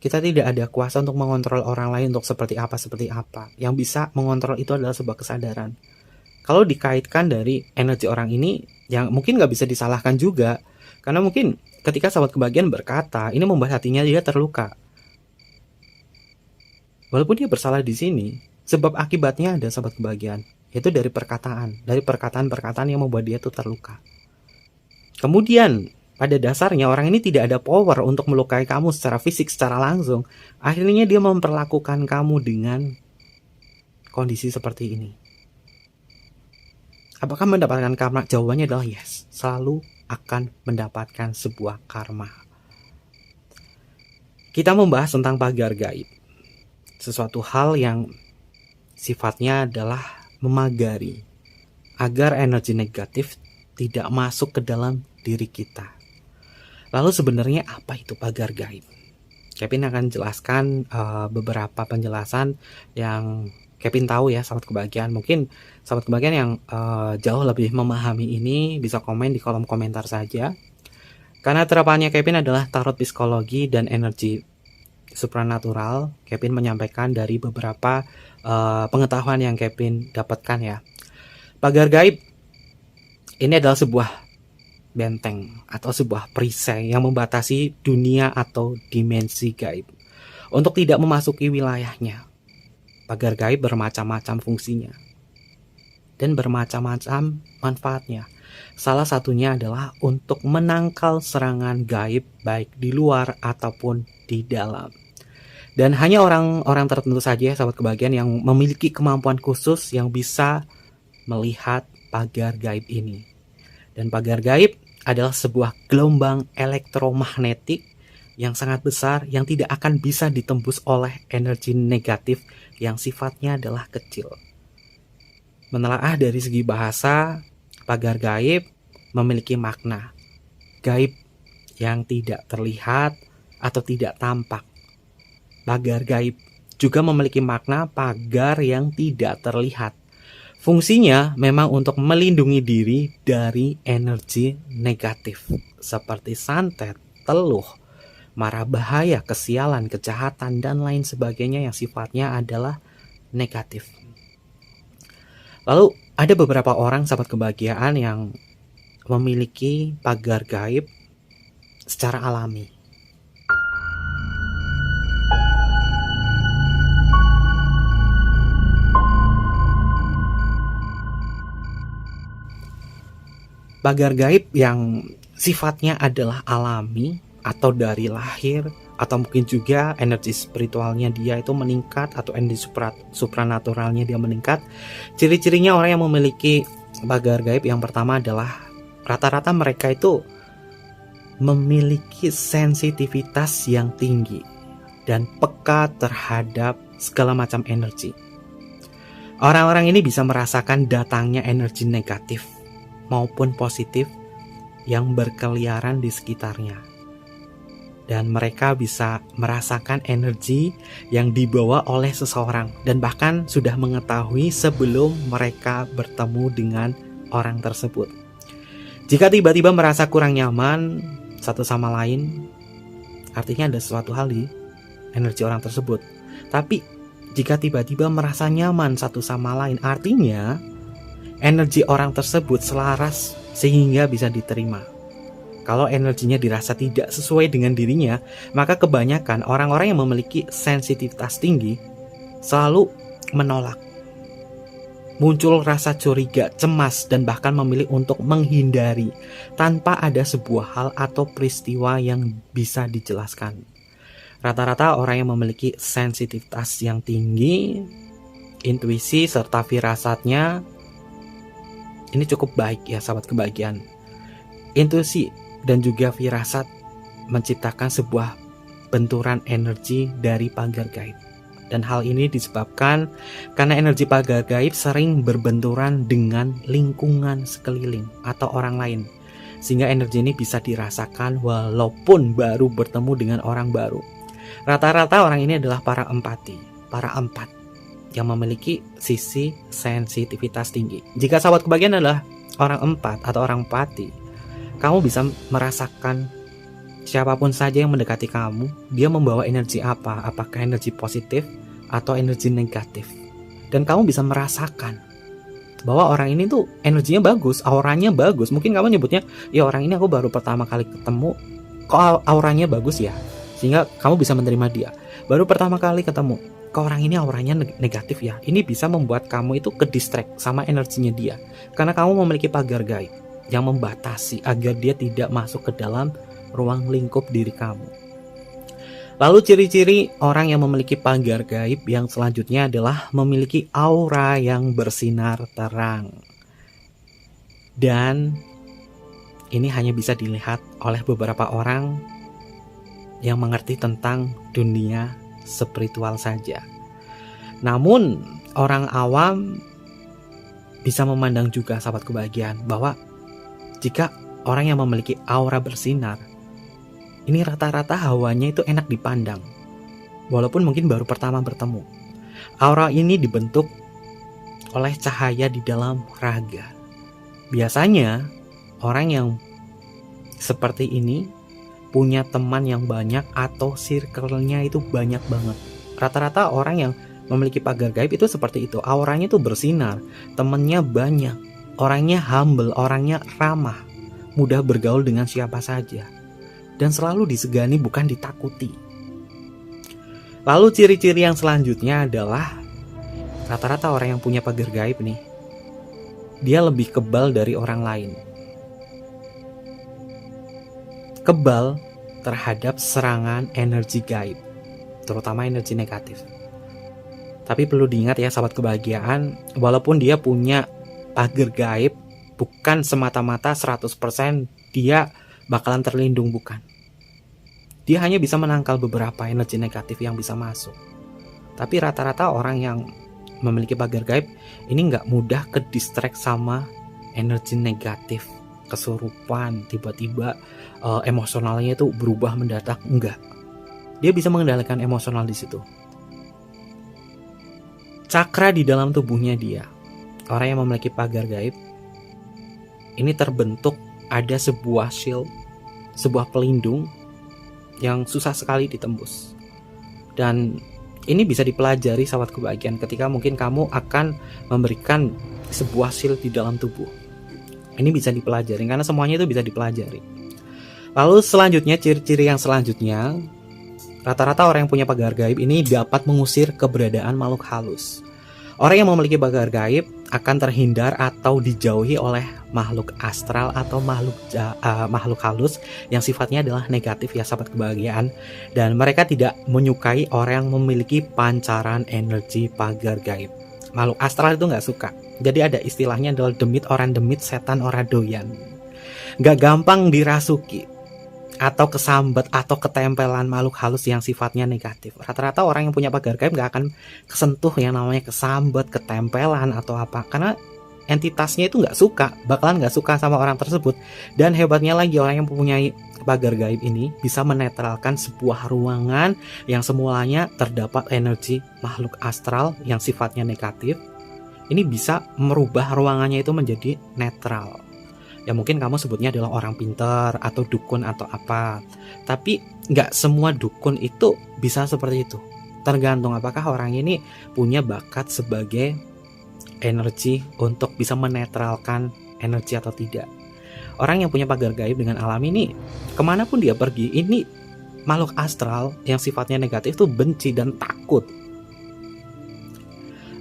Kita tidak ada kuasa untuk mengontrol orang lain untuk seperti apa. Yang bisa mengontrol itu adalah sebuah kesadaran. Kalau dikaitkan dari energi orang ini, yang mungkin gak bisa disalahkan juga, karena mungkin ketika sahabat kebahagiaan berkata, ini membuat hatinya dia terluka. Walaupun dia bersalah di sini, sebab akibatnya ada sahabat kebahagiaan, yaitu dari perkataan-perkataan yang membuat dia itu terluka. Kemudian pada dasarnya orang ini tidak ada power untuk melukai kamu secara fisik, secara langsung. Akhirnya dia memperlakukan kamu dengan kondisi seperti ini. Apakah mendapatkan karma? Jawabannya adalah yes. Selalu akan mendapatkan sebuah karma. Kita membahas tentang pagar gaib. Sesuatu hal yang sifatnya adalah memagari agar energi negatif tidak masuk ke dalam diri kita. Lalu sebenarnya apa itu pagar gaib? Kevin akan jelaskan beberapa penjelasan yang Kevin tahu ya, sahabat kebahagiaan. Mungkin sahabat kebahagiaan yang jauh lebih memahami ini bisa komen di kolom komentar saja. Karena terapannya Kevin adalah tarot psikologi dan energi supranatural, Kevin menyampaikan dari beberapa pengetahuan yang Kevin dapatkan ya. Pagar gaib ini adalah sebuah benteng atau sebuah perisai yang membatasi dunia atau dimensi gaib untuk tidak memasuki wilayahnya. Pagar gaib bermacam-macam fungsinya dan bermacam-macam manfaatnya. Salah satunya adalah untuk menangkal serangan gaib baik di luar ataupun di dalam. Dan hanya orang-orang tertentu saja, sahabat kebahagiaan, yang memiliki kemampuan khusus yang bisa melihat pagar gaib ini. Dan pagar gaib adalah sebuah gelombang elektromagnetik yang sangat besar yang tidak akan bisa ditembus oleh energi negatif yang sifatnya adalah kecil. Menelaah dari segi bahasa, pagar gaib memiliki makna gaib yang tidak terlihat atau tidak tampak. Pagar gaib juga memiliki makna pagar yang tidak terlihat. Fungsinya memang untuk melindungi diri dari energi negatif seperti santet, teluh, mara bahaya, kesialan, kejahatan, dan lain sebagainya yang sifatnya adalah negatif. Lalu ada beberapa orang sahabat kebahagiaan yang memiliki pagar gaib secara alami. Pagar gaib yang sifatnya adalah alami atau dari lahir, atau mungkin juga energi spiritualnya dia itu meningkat, atau energi supranaturalnya dia meningkat. Ciri-cirinya orang yang memiliki pagar gaib yang pertama adalah rata-rata mereka itu memiliki sensitivitas yang tinggi dan peka terhadap segala macam energi. Orang-orang ini bisa merasakan datangnya energi negatif maupun positif yang berkeliaran di sekitarnya. Dan mereka bisa merasakan energi yang dibawa oleh seseorang dan bahkan sudah mengetahui sebelum mereka bertemu dengan orang tersebut. Jika tiba-tiba merasa kurang nyaman satu sama lain, artinya ada sesuatu hal di energi orang tersebut. Tapi jika tiba-tiba merasa nyaman satu sama lain, artinya energi orang tersebut selaras sehingga bisa diterima. Kalau energinya dirasa tidak sesuai dengan dirinya, maka kebanyakan orang-orang yang memiliki sensitivitas tinggi selalu menolak. Muncul rasa curiga, cemas, dan bahkan memilih untuk menghindari tanpa ada sebuah hal atau peristiwa yang bisa dijelaskan. Rata-rata orang yang memiliki sensitivitas yang tinggi, intuisi serta firasatnya ini cukup baik ya sahabat kebahagiaan. Intuisi dan juga firasat menciptakan sebuah benturan energi dari pagar gaib. Dan hal ini disebabkan karena energi pagar gaib sering berbenturan dengan lingkungan sekeliling atau orang lain. Sehingga energi ini bisa dirasakan walaupun baru bertemu dengan orang baru. Rata-rata orang ini adalah para empati, para empat yang memiliki sisi sensitivitas tinggi. Jika sahabat kebahagiaan adalah orang empat atau orang empati, kamu bisa merasakan siapapun saja yang mendekati kamu, dia membawa energi apa, apakah energi positif atau energi negatif. Dan kamu bisa merasakan bahwa orang ini tuh energinya bagus, auranya bagus. Mungkin kamu nyebutnya, ya orang ini aku baru pertama kali ketemu, kok auranya bagus ya? Sehingga kamu bisa menerima dia. Baru pertama kali ketemu, kok orang ini auranya negatif ya? Ini bisa membuat kamu itu ke distract sama energinya dia. Karena kamu memiliki pagar gaib yang membatasi agar dia tidak masuk ke dalam ruang lingkup diri kamu. Lalu ciri-ciri orang yang memiliki pagar gaib yang selanjutnya adalah memiliki aura yang bersinar terang. Dan ini hanya bisa dilihat oleh beberapa orang yang mengerti tentang dunia spiritual saja. Namun orang awam bisa memandang juga sahabat kebahagiaan bahwa jika orang yang memiliki aura bersinar, ini rata-rata hawanya itu enak dipandang, walaupun mungkin baru pertama bertemu. Aura ini dibentuk oleh cahaya di dalam raga. Biasanya orang yang seperti ini punya teman yang banyak atau circle-nya itu banyak banget. Rata-rata orang yang memiliki pagar gaib itu seperti itu. Auranya itu bersinar, temannya banyak, orangnya humble, orangnya ramah, mudah bergaul dengan siapa saja, dan selalu disegani bukan ditakuti. Lalu ciri-ciri yang selanjutnya adalah rata-rata orang yang punya pagar gaib nih, dia lebih kebal dari orang lain. Kebal terhadap serangan energi gaib, terutama energi negatif. Tapi perlu diingat ya sahabat kebahagiaan, walaupun dia punya pagar gaib, bukan semata-mata 100% dia bakalan terlindung, bukan. Dia hanya bisa menangkal beberapa energi negatif yang bisa masuk. Tapi rata-rata orang yang memiliki pagar gaib ini nggak mudah ke distract sama energi negatif, kesurupan, tiba-tiba emosionalnya itu berubah mendadak. Enggak, dia bisa mengendalikan emosional di situ. Cakra di dalam tubuhnya dia, orang yang memiliki pagar gaib ini terbentuk ada sebuah shield, sebuah pelindung yang susah sekali ditembus. Dan ini bisa dipelajari sahabat kebahagiaan ketika mungkin kamu akan memberikan sebuah shield di dalam tubuh. Ini bisa dipelajari karena semuanya itu bisa dipelajari. Lalu selanjutnya, ciri-ciri yang selanjutnya, rata-rata orang yang punya pagar gaib ini dapat mengusir keberadaan makhluk halus. Orang yang memiliki pagar gaib akan terhindar atau dijauhi oleh makhluk astral atau makhluk halus yang sifatnya adalah negatif ya sahabat kebahagiaan. Dan mereka tidak menyukai orang yang memiliki pancaran energi pagar gaib. Makhluk astral itu nggak suka. Jadi ada istilahnya adalah demit orang demit, setan orang doyan. Nggak gampang dirasuki atau kesambat atau ketempelan makhluk halus yang sifatnya negatif. Rata-rata orang yang punya pagar gaib nggak akan kesentuh yang namanya kesambat, ketempelan atau apa, karena entitasnya itu nggak suka, bakalan nggak suka sama orang tersebut. Dan hebatnya lagi, orang yang mempunyai pagar gaib ini bisa menetralkan sebuah ruangan yang semulanya terdapat energi makhluk astral yang sifatnya negatif. Ini bisa merubah ruangannya itu menjadi netral. Ya mungkin kamu sebutnya adalah orang pintar atau dukun atau apa. Tapi nggak semua dukun itu bisa seperti itu. Tergantung apakah orang ini punya bakat sebagai energi untuk bisa menetralkan energi atau tidak. Orang yang punya pagar gaib dengan alam ini, kemanapun dia pergi, ini makhluk astral yang sifatnya negatif tuh benci dan takut.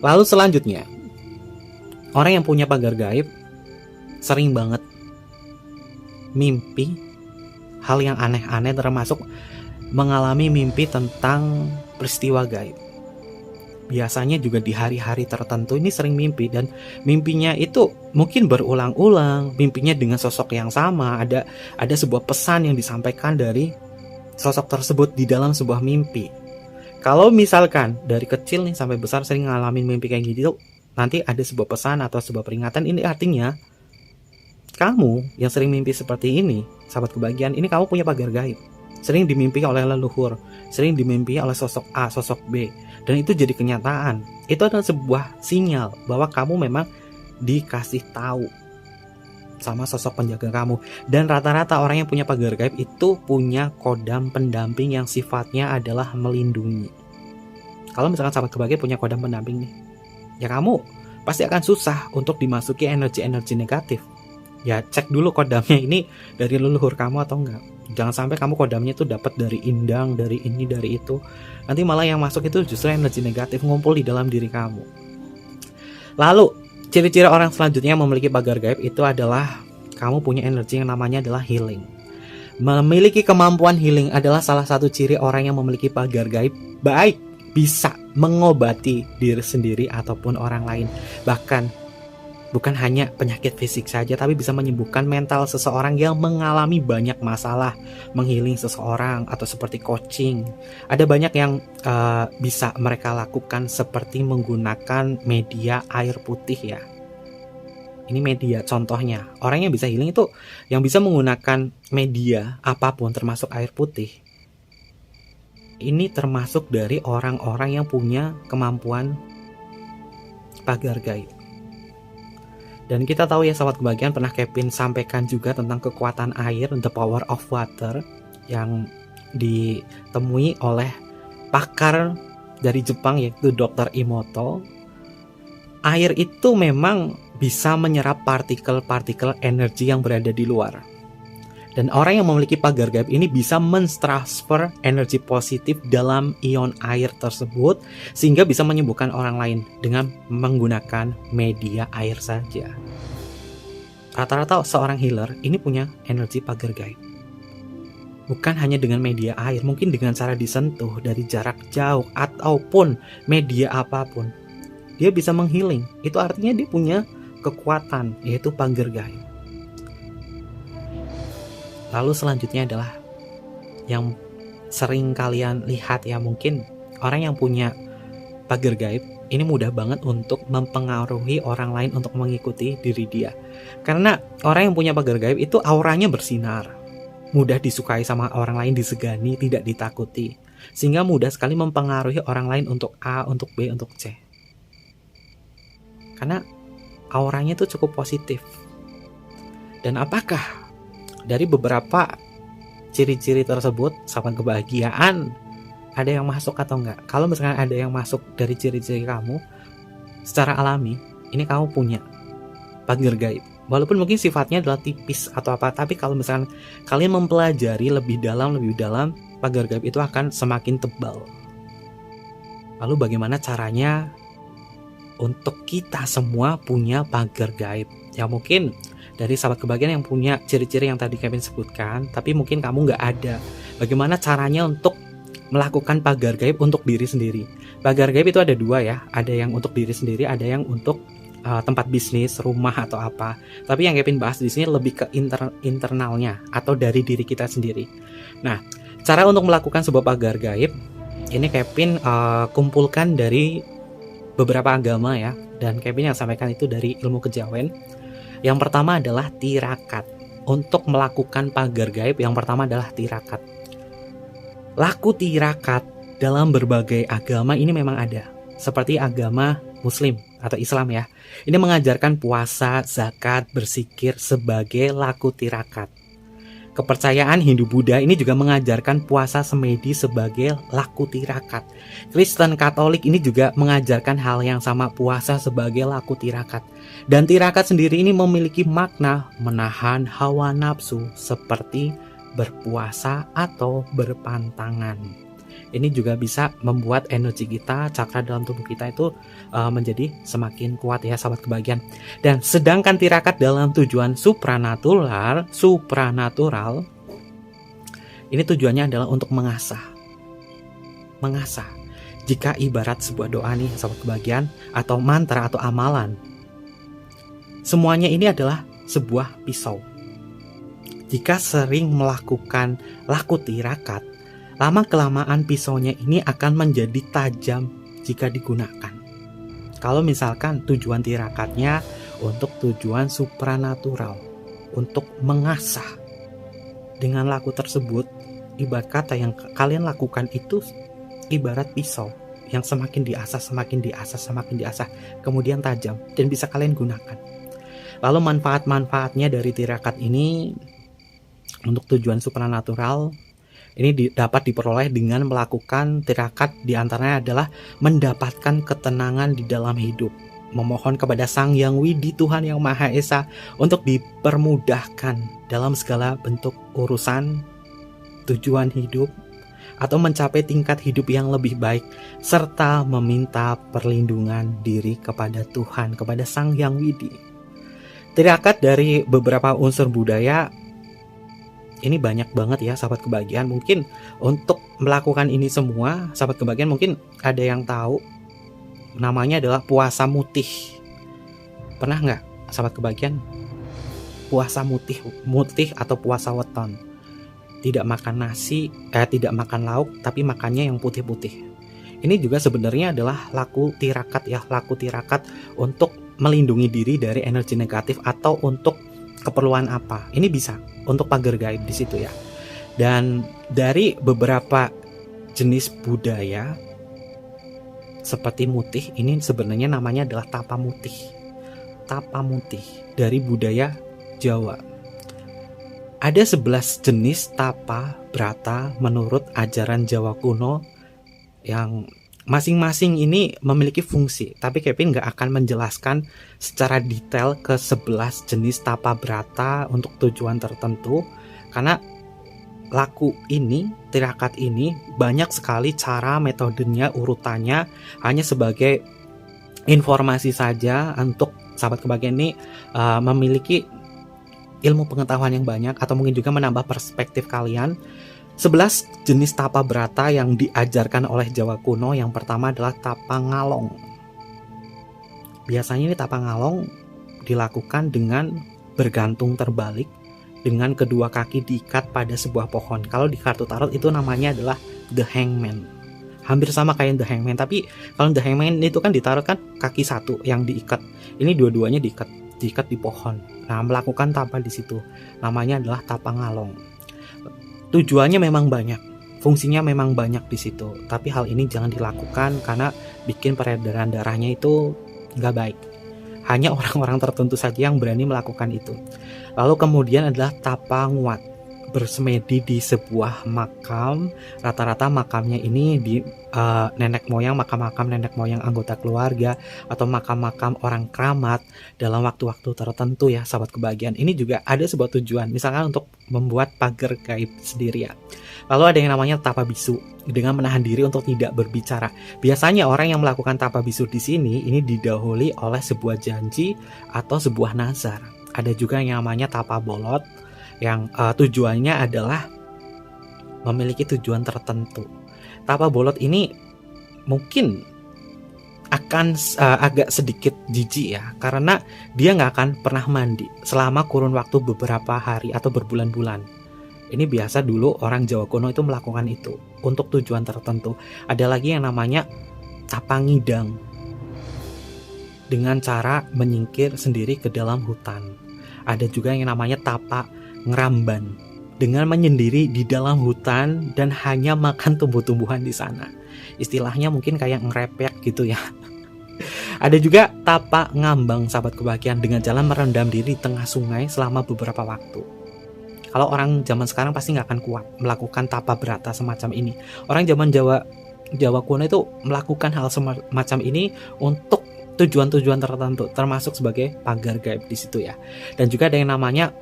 Lalu selanjutnya, orang yang punya pagar gaib sering banget mimpi hal yang aneh-aneh, termasuk mengalami mimpi tentang peristiwa gaib. Biasanya juga di hari-hari tertentu ini sering mimpi, dan mimpinya itu mungkin berulang-ulang, mimpinya dengan sosok yang sama, ada sebuah pesan yang disampaikan dari sosok tersebut di dalam sebuah mimpi. Kalau misalkan dari kecil nih sampai besar sering ngalamin mimpi kayak gitu, nanti ada sebuah pesan atau sebuah peringatan. Ini artinya kamu yang sering mimpi seperti ini, sahabat kebahagiaan, ini kamu punya pagar gaib. Sering dimimpi oleh leluhur, sering dimimpi oleh sosok A, sosok B, dan itu jadi kenyataan. Itu adalah sebuah sinyal bahwa kamu memang dikasih tahu sama sosok penjaga kamu. Dan rata-rata orang yang punya pagar gaib itu punya kodam pendamping yang sifatnya adalah melindungi. Kalau misalkan sahabat kebahagiaan punya kodam pendamping nih, ya kamu pasti akan susah untuk dimasuki energi-energi negatif. Ya cek dulu kodamnya ini dari leluhur kamu atau enggak. Jangan sampai kamu kodamnya itu dapat dari indang, dari ini, dari itu. Nanti malah yang masuk itu justru energi negatif ngumpul di dalam diri kamu. Lalu ciri-ciri orang selanjutnya yang memiliki pagar gaib itu adalah kamu punya energi yang namanya adalah healing. Memiliki kemampuan healing adalah salah satu ciri orang yang memiliki pagar gaib, baik bisa mengobati diri sendiri ataupun orang lain. Bahkan bukan hanya penyakit fisik saja, tapi bisa menyembuhkan mental seseorang yang mengalami banyak masalah, menghealing seseorang, atau seperti coaching. Ada banyak yang bisa mereka lakukan, seperti menggunakan media air putih ya. Ini media contohnya. Orang yang bisa healing itu yang bisa menggunakan media apapun termasuk air putih. Ini termasuk dari orang-orang yang punya kemampuan pagar gaib. Dan kita tahu ya sahabat kebahagiaan, pernah Kevin sampaikan juga tentang kekuatan air, the power of water, yang ditemui oleh pakar dari Jepang yaitu Dr. Emoto. Air itu memang bisa menyerap partikel-partikel energi yang berada di luar. Dan orang yang memiliki pagar gaib ini bisa mentransfer energi positif dalam ion air tersebut, sehingga bisa menyembuhkan orang lain dengan menggunakan media air saja. Rata-rata seorang healer ini punya energi pagar gaib. Bukan hanya dengan media air, mungkin dengan cara disentuh dari jarak jauh ataupun media apapun, dia bisa menghealing. Itu artinya dia punya kekuatan, yaitu pagar gaib. Lalu selanjutnya adalah yang sering kalian lihat ya, mungkin orang yang punya pagar gaib ini mudah banget untuk mempengaruhi orang lain untuk mengikuti diri dia. Karena orang yang punya pagar gaib itu auranya bersinar, mudah disukai sama orang lain, disegani, tidak ditakuti, sehingga mudah sekali mempengaruhi orang lain untuk A, untuk B, untuk C. Karena auranya itu cukup positif. Dan apakah dari beberapa ciri-ciri tersebut, sahabat kebahagiaan, ada yang masuk atau enggak? Kalau misalkan ada yang masuk dari ciri-ciri kamu, secara alami, ini kamu punya pagar gaib. Walaupun mungkin sifatnya adalah tipis atau apa, tapi kalau misalkan kalian mempelajari lebih dalam, pagar gaib itu akan semakin tebal. Lalu bagaimana caranya untuk kita semua punya pagar gaib? Ya mungkin dari sahabat kebahagiaan yang punya ciri-ciri yang tadi Kevin sebutkan, tapi mungkin kamu nggak ada. Bagaimana caranya untuk melakukan pagar gaib untuk diri sendiri? Pagar gaib itu ada dua ya, ada yang untuk diri sendiri, ada yang untuk tempat bisnis, rumah atau apa. Tapi yang Kevin bahas di sini lebih ke internalnya atau dari diri kita sendiri. Nah, cara untuk melakukan sebuah pagar gaib ini Kevin kumpulkan dari beberapa agama ya, dan Kevin yang sampaikan itu dari ilmu kejawen. Yang pertama adalah tirakat. Untuk melakukan pagar gaib, yang pertama adalah tirakat. Laku tirakat dalam berbagai agama ini memang ada. Seperti agama Muslim atau Islam ya. Ini mengajarkan puasa, zakat, berzikir sebagai laku tirakat. Kepercayaan Hindu-Buddha ini juga mengajarkan puasa semedi sebagai laku tirakat. Kristen Katolik ini juga mengajarkan hal yang sama, puasa sebagai laku tirakat. Dan tirakat sendiri ini memiliki makna menahan hawa nafsu seperti berpuasa atau berpantangan. Ini juga bisa membuat energi kita, cakra dalam tubuh kita itu menjadi semakin kuat ya sahabat kebahagiaan. Dan sedangkan tirakat dalam tujuan supranatural, ini tujuannya adalah untuk mengasah. Jika ibarat sebuah doa nih sahabat kebahagiaan, atau mantra atau amalan, semuanya ini adalah sebuah pisau. Jika sering melakukan laku tirakat, lama-kelamaan pisaunya ini akan menjadi tajam jika digunakan. Kalau misalkan tujuan tirakatnya untuk tujuan supranatural, untuk mengasah, dengan laku tersebut, ibarat kata yang kalian lakukan itu ibarat pisau yang semakin diasah, kemudian tajam dan bisa kalian gunakan. Lalu manfaat-manfaatnya dari tirakat ini untuk tujuan supranatural ini dapat diperoleh dengan melakukan tirakat, diantaranya adalah mendapatkan ketenangan di dalam hidup, memohon kepada Sang Yang Widi, Tuhan Yang Maha Esa, untuk dipermudahkan dalam segala bentuk urusan, tujuan hidup, atau mencapai tingkat hidup yang lebih baik, serta meminta perlindungan diri kepada Tuhan, kepada Sang Yang Widi. Tirakat dari beberapa unsur budaya ini banyak banget ya sahabat kebahagiaan. Mungkin untuk melakukan ini semua, sahabat kebahagiaan mungkin ada yang tahu namanya adalah puasa mutih. Pernah nggak sahabat kebahagiaan puasa mutih atau puasa weton? Tidak makan nasi, tidak makan lauk, tapi makannya yang putih-putih. Ini juga sebenarnya adalah laku tirakat ya, laku tirakat untuk melindungi diri dari energi negatif atau untuk keperluan apa. Ini bisa untuk pagar gaib di situ ya. Dan dari beberapa jenis budaya seperti mutih, ini sebenarnya namanya adalah tapa mutih. Tapa mutih dari budaya Jawa. Ada 11 jenis tapa brata menurut ajaran Jawa kuno yang masing-masing ini memiliki fungsi, tapi Kevin nggak akan menjelaskan secara detail ke 11 jenis tapa brata untuk tujuan tertentu, karena laku ini, tirakat ini banyak sekali cara, metodenya, urutannya, hanya sebagai informasi saja untuk sahabat kebahagiaan ini memiliki ilmu pengetahuan yang banyak, atau mungkin juga menambah perspektif kalian. 11 jenis tapa brata yang diajarkan oleh Jawa kuno. Yang pertama adalah tapa ngalong. Biasanya ini tapa ngalong dilakukan dengan bergantung terbalik, dengan kedua kaki diikat pada sebuah pohon. Kalau di kartu tarot itu namanya adalah The Hangman. Hampir sama kayak The Hangman, tapi kalau The Hangman itu kan ditaruh kan kaki satu yang diikat. Ini dua-duanya diikat di pohon. Nah, melakukan tapa di situ namanya adalah tapa ngalong. Tujuannya memang banyak, fungsinya memang banyak di situ, tapi hal ini jangan dilakukan karena bikin peredaran darahnya itu nggak baik. Hanya orang-orang tertentu saja yang berani melakukan itu. Lalu kemudian adalah tapa nguat, bersemedi di sebuah makam. Rata-rata makamnya ini di makam-makam nenek moyang anggota keluarga, atau makam-makam orang keramat dalam waktu-waktu tertentu ya sahabat kebahagiaan. Ini juga ada sebuah tujuan, misalkan untuk membuat pagar gaib sendiri ya. Lalu ada yang namanya tapa bisu, dengan menahan diri untuk tidak berbicara. Biasanya orang yang melakukan tapa bisu di sini ini didahului oleh sebuah janji atau sebuah nazar. Ada juga yang namanya tapa bolot, yang tujuannya adalah memiliki tujuan tertentu. Tapa bolot ini mungkin akan agak sedikit jijik ya, karena dia nggak akan pernah mandi selama kurun waktu beberapa hari atau berbulan-bulan. Ini biasa dulu orang Jawa kuno itu melakukan itu untuk tujuan tertentu. Ada lagi yang namanya tapa ngidang, dengan cara menyingkir sendiri ke dalam hutan. Ada juga yang namanya tapa ngeramban, dengan menyendiri di dalam hutan dan hanya makan tumbuh-tumbuhan di sana. Istilahnya mungkin kayak ngerepek gitu ya. Ada juga tapa ngambang sahabat kebahagiaan, dengan jalan merendam diri di tengah sungai selama beberapa waktu. Kalau orang zaman sekarang pasti nggak akan kuat melakukan tapa brata semacam ini. Orang zaman Jawa kuno itu melakukan hal semacam ini untuk tujuan-tujuan tertentu, termasuk sebagai pagar gaib di situ ya. Dan juga ada yang namanya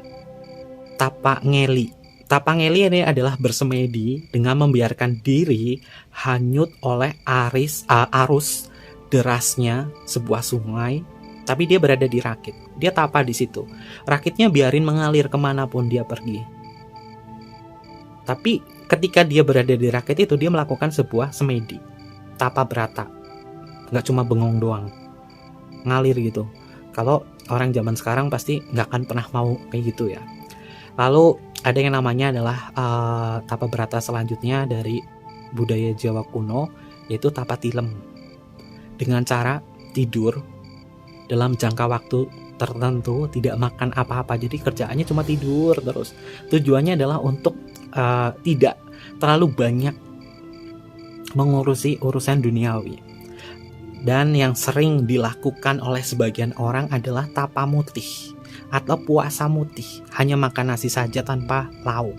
tapa ngeli. Tapa ngeli ini adalah bersemedi dengan membiarkan diri hanyut oleh arus derasnya sebuah sungai, tapi dia berada di rakit. Dia tapa di situ. Rakitnya biarin mengalir kemanapun dia pergi. Tapi ketika dia berada di rakit itu, dia melakukan sebuah semedi, tapa brata. Nggak cuma bengong doang, ngalir gitu. Kalau orang zaman sekarang pasti nggak akan pernah mau kayak gitu ya. Lalu ada yang namanya adalah tapa brata selanjutnya dari budaya Jawa kuno, yaitu tapa tilem. Dengan cara tidur dalam jangka waktu tertentu, tidak makan apa-apa, jadi kerjaannya cuma tidur terus. Tujuannya adalah untuk tidak terlalu banyak mengurusi urusan duniawi. Dan yang sering dilakukan oleh sebagian orang adalah tapa mutih atau puasa mutih, hanya makan nasi saja tanpa lauk.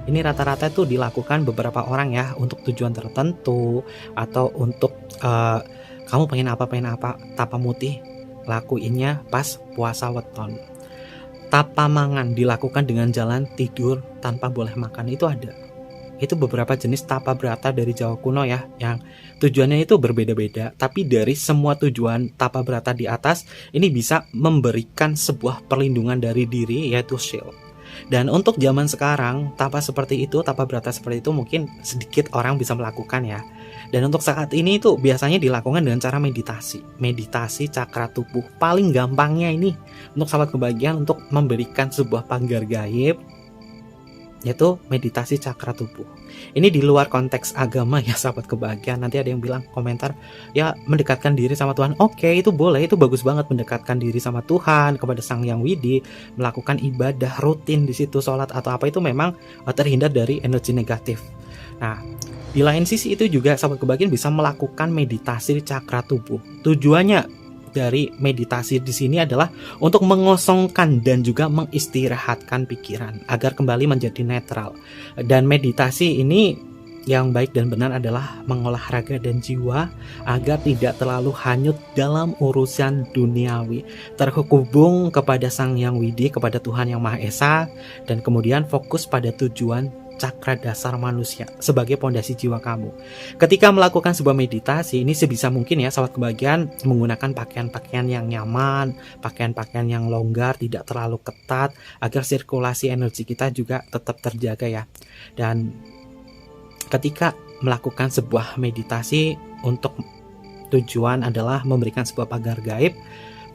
Ini rata-rata itu dilakukan beberapa orang ya, untuk tujuan tertentu atau untuk kamu pengen apa, tapa mutih lakuinnya pas puasa weton. Tapa mangan dilakukan dengan jalan tidur tanpa boleh makan, itu ada. Itu beberapa jenis tapa brata dari Jawa kuno ya, yang tujuannya itu berbeda-beda, tapi dari semua tujuan tapa brata di atas ini bisa memberikan sebuah perlindungan dari diri, yaitu shield. Dan untuk zaman sekarang, tapa brata seperti itu mungkin sedikit orang bisa melakukan ya. Dan untuk saat ini itu biasanya dilakukan dengan cara meditasi cakra tubuh. Paling gampangnya ini untuk sahabat kebahagiaan untuk memberikan sebuah pagar gaib, yaitu meditasi cakra tubuh. Ini di luar konteks agama ya sahabat kebahagiaan. Nanti ada yang bilang komentar, ya mendekatkan diri sama Tuhan. Oke, itu boleh, itu bagus banget, mendekatkan diri sama Tuhan, kepada Sang Yang Widi, melakukan ibadah rutin di situ, sholat atau apa, itu memang terhindar dari energi negatif. Nah, di lain sisi itu juga sahabat kebahagiaan bisa melakukan meditasi cakra tubuh. Tujuannya dari meditasi di sini adalah untuk mengosongkan dan juga mengistirahatkan pikiran agar kembali menjadi netral. Dan meditasi ini yang baik dan benar adalah mengolah raga dan jiwa agar tidak terlalu hanyut dalam urusan duniawi, terhubung kepada Sang Yang Widi, kepada Tuhan Yang Maha Esa, dan kemudian fokus pada tujuan cakra dasar manusia sebagai pondasi jiwa kamu. Ketika melakukan sebuah meditasi ini sebisa mungkin ya sahabat kebahagiaan menggunakan pakaian-pakaian yang nyaman, pakaian-pakaian yang longgar, tidak terlalu ketat, agar sirkulasi energi kita juga tetap terjaga ya. Dan ketika melakukan sebuah meditasi untuk tujuan adalah memberikan sebuah pagar gaib,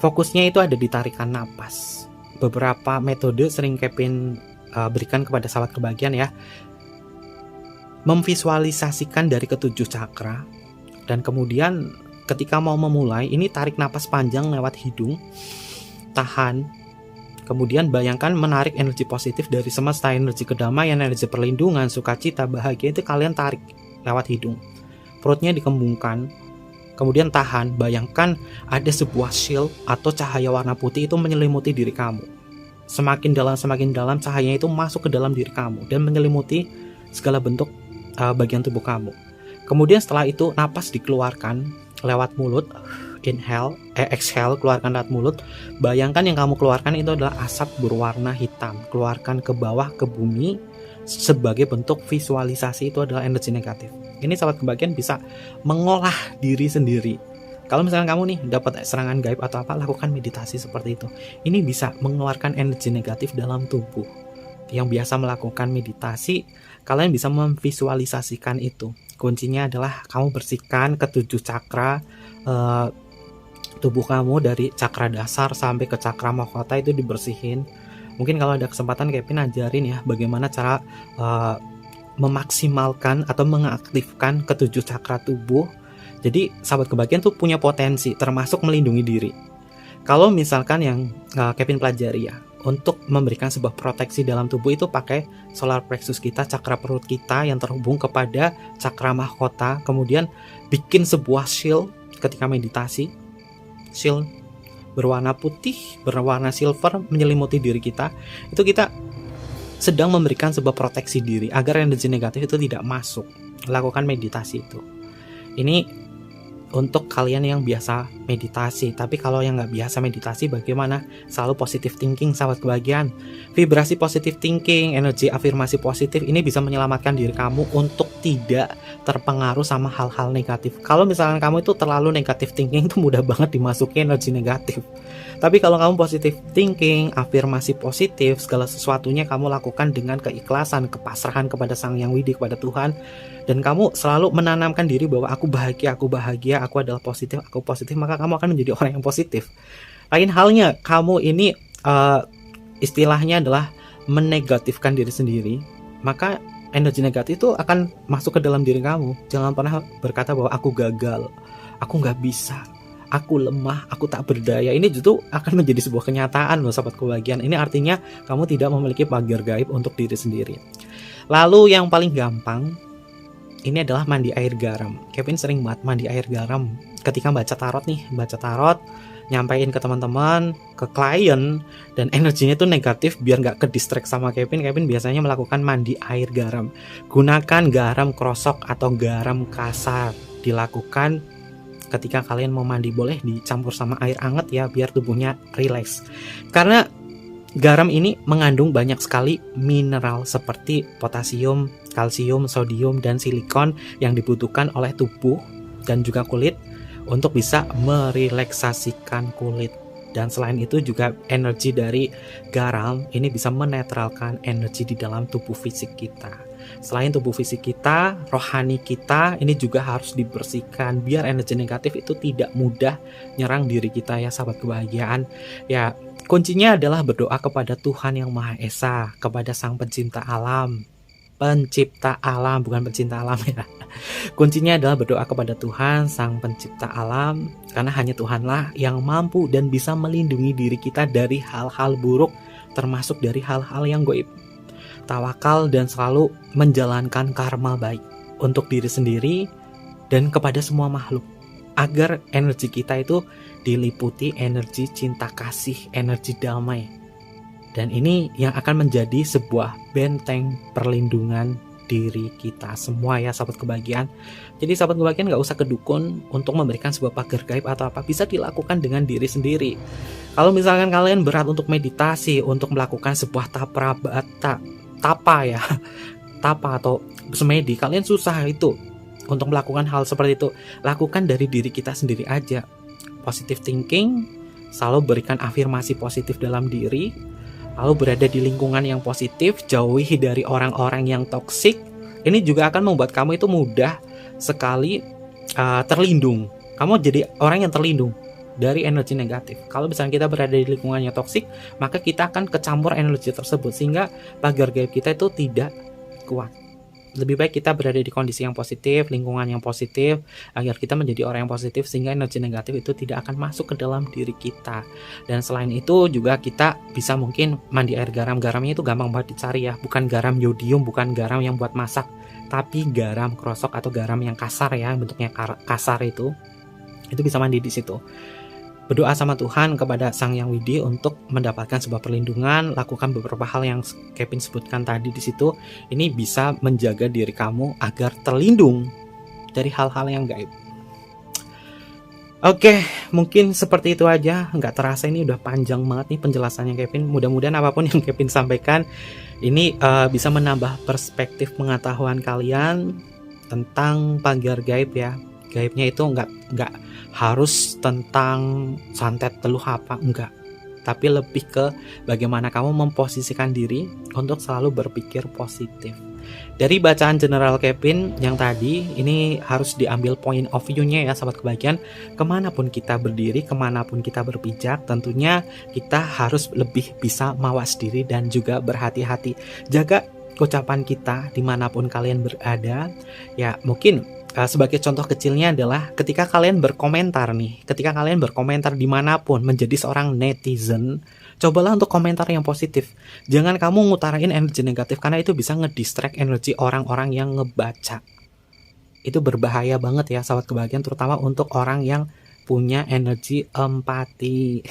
fokusnya itu ada di tarikan napas. Beberapa metode sering Kevin berikan kepada sahabat kebahagiaan ya, memvisualisasikan dari ketujuh cakra, dan kemudian ketika mau memulai ini tarik napas panjang lewat hidung, tahan, kemudian bayangkan menarik energi positif dari semesta, energi kedamaian, energi perlindungan, sukacita, bahagia, itu kalian tarik lewat hidung, perutnya dikembungkan, kemudian tahan, bayangkan ada sebuah shield atau cahaya warna putih itu menyelimuti diri kamu. Semakin dalam cahayanya itu masuk ke dalam diri kamu dan menyelimuti segala bentuk bagian tubuh kamu. Kemudian setelah itu napas dikeluarkan lewat mulut, exhale, keluarkan lewat mulut. Bayangkan yang kamu keluarkan itu adalah asap berwarna hitam, keluarkan ke bawah, ke bumi, sebagai bentuk visualisasi. Itu adalah energi negatif. Ini sahabat kebahagiaan bisa mengolah diri sendiri. Kalau misalnya kamu nih dapat serangan gaib atau apa, lakukan meditasi seperti itu. Ini bisa mengeluarkan energi negatif dalam tubuh. Yang biasa melakukan meditasi, kalian bisa memvisualisasikan itu. Kuncinya adalah kamu bersihkan ketujuh cakra tubuh kamu, dari cakra dasar sampai ke cakra mahkota itu dibersihin. Mungkin kalau ada kesempatan Kevin ajarin ya bagaimana cara memaksimalkan atau mengaktifkan ketujuh cakra tubuh. Jadi sahabat kebahagiaan tuh punya potensi termasuk melindungi diri. Kalau misalkan yang Kevin pelajari ya, untuk memberikan sebuah proteksi dalam tubuh itu pakai solar plexus kita, cakra perut kita yang terhubung kepada cakra mahkota, kemudian bikin sebuah shield ketika meditasi. Shield berwarna putih, berwarna silver menyelimuti diri kita. Itu kita sedang memberikan sebuah proteksi diri agar energi negatif itu tidak masuk. Lakukan meditasi itu. Ini untuk kalian yang biasa meditasi. Tapi kalau yang nggak biasa meditasi, bagaimana? Selalu positive thinking, sahabat kebahagiaan. Vibrasi positive thinking, energi afirmasi positif ini bisa menyelamatkan diri kamu untuk tidak terpengaruh sama hal-hal negatif. Kalau misalkan kamu itu terlalu negative thinking, itu mudah banget dimasuki energi negatif. Tapi kalau kamu positive thinking, afirmasi positif, segala sesuatunya kamu lakukan dengan keikhlasan, kepasrahan kepada Sang Yang Widi, kepada Tuhan, dan kamu selalu menanamkan diri bahwa aku bahagia, aku adalah positif, aku positif, maka kamu akan menjadi orang yang positif. Lain halnya, kamu ini istilahnya adalah menegatifkan diri sendiri, maka energi negatif itu akan masuk ke dalam diri kamu. Jangan pernah berkata bahwa aku gagal, aku nggak bisa, aku lemah, aku tak berdaya. Ini justru akan menjadi sebuah kenyataan loh, sahabat kebahagiaan. Ini artinya kamu tidak memiliki pagar gaib untuk diri sendiri. Lalu yang paling gampang, ini adalah mandi air garam. Kevin sering banget mandi air garam ketika baca tarot nih, nyampein ke teman-teman, ke klien, dan energinya itu negatif. Biar nggak ke distract sama Kevin biasanya melakukan mandi air garam. Gunakan garam krosok atau garam kasar. Dilakukan ketika kalian mau mandi, boleh dicampur sama air hangat ya, biar tubuhnya rileks. Karena garam ini mengandung banyak sekali mineral seperti potasium, kalsium, sodium, dan silikon yang dibutuhkan oleh tubuh dan juga kulit untuk bisa merelaksasikan kulit. Dan selain itu juga energi dari garam ini bisa menetralkan energi di dalam tubuh fisik kita. Selain tubuh fisik kita, rohani kita ini juga harus dibersihkan biar energi negatif itu tidak mudah nyerang diri kita ya, sahabat kebahagiaan. Ya, kuncinya adalah berdoa kepada Tuhan Yang Maha Esa, kepada Sang Pencipta Alam, bukan pencinta alam ya. Kuncinya adalah berdoa kepada Tuhan, Sang Pencipta Alam, karena hanya Tuhanlah yang mampu dan bisa melindungi diri kita dari hal-hal buruk, termasuk dari hal-hal yang gaib. Tawakal dan selalu menjalankan karma baik untuk diri sendiri dan kepada semua makhluk, agar energi kita itu diliputi energi cinta kasih, energi damai. Dan ini yang akan menjadi sebuah benteng perlindungan diri kita semua ya, sahabat kebahagiaan. Jadi sahabat kebahagiaan gak usah ke dukun untuk memberikan sebuah pagar gaib atau apa, bisa dilakukan dengan diri sendiri. Kalau misalkan kalian berat untuk meditasi, untuk melakukan sebuah tapa atau semedi, kalian susah itu untuk melakukan hal seperti itu. Lakukan dari diri kita sendiri aja. Positive thinking, selalu berikan afirmasi positif dalam diri, lalu berada di lingkungan yang positif, jauhi dari orang-orang yang toksik. Ini juga akan membuat kamu itu mudah sekali terlindung. Kamu jadi orang yang terlindung dari energi negatif. Kalau misalnya kita berada di lingkungan yang toksik, maka kita akan kecampur energi tersebut, sehingga pagar gaib kita itu tidak kuat. Lebih baik kita berada di kondisi yang positif, lingkungan yang positif, agar kita menjadi orang yang positif, sehingga energi negatif itu tidak akan masuk ke dalam diri kita. Dan selain itu juga kita bisa mungkin mandi air garam. Garamnya itu gampang banget dicari ya, bukan garam yodium, bukan garam yang buat masak, tapi garam krosok atau garam yang kasar ya, bentuknya kasar itu bisa mandi di situ. Berdoa sama Tuhan kepada Sang Yang Widi untuk mendapatkan sebuah perlindungan. Lakukan beberapa hal yang Kevin sebutkan tadi di situ. Ini bisa menjaga diri kamu agar terlindung dari hal-hal yang gaib. Oke, mungkin seperti itu aja. Nggak terasa ini udah panjang banget nih penjelasannya Kevin. Mudah-mudahan apapun yang Kevin sampaikan ini bisa menambah perspektif pengetahuan kalian tentang pagar gaib ya. Gaibnya itu nggak harus tentang santet teluh apa, enggak, tapi lebih ke bagaimana kamu memposisikan diri untuk selalu berpikir positif. Dari bacaan General Kevin yang tadi, ini harus diambil point of view-nya ya, sahabat kebahagiaan. Kemanapun kita berdiri, kemanapun kita berpijak, tentunya kita harus lebih bisa mawas diri dan juga berhati-hati. Jaga ucapan kita dimanapun kalian berada. Ya mungkin sebagai contoh kecilnya adalah ketika kalian berkomentar dimanapun, menjadi seorang netizen, cobalah untuk komentar yang positif. Jangan kamu ngutarain energi negatif, karena itu bisa ngedistract energi orang-orang yang ngebaca. Itu berbahaya banget ya, sahabat kebahagiaan, terutama untuk orang yang punya energi empati.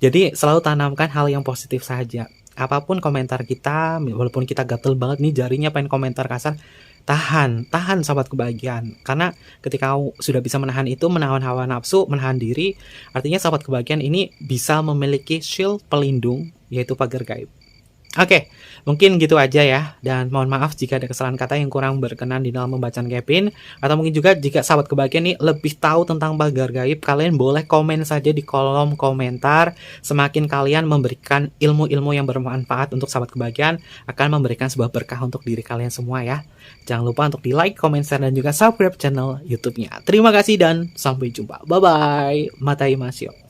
Jadi selalu tanamkan hal yang positif saja. apapun komentar kita, walaupun kita gatel banget nih jarinya pengen komentar kasar, tahan sahabat kebahagiaan. Karena ketika sudah bisa menahan itu, menahan hawa nafsu, menahan diri, artinya sahabat kebahagiaan ini bisa memiliki shield pelindung, yaitu pagar gaib. Oke, mungkin gitu aja ya. Dan mohon maaf jika ada kesalahan kata yang kurang berkenan di dalam membacakan Kevin. Atau mungkin juga jika sahabat kebahagiaan nih lebih tahu tentang pagar gaib, kalian boleh komen saja di kolom komentar. Semakin kalian memberikan ilmu-ilmu yang bermanfaat untuk sahabat kebahagiaan, akan memberikan sebuah berkah untuk diri kalian semua ya. Jangan lupa untuk di like, comment, share, dan juga subscribe channel YouTube-nya. Terima kasih dan sampai jumpa. Bye-bye. Matai Masyo.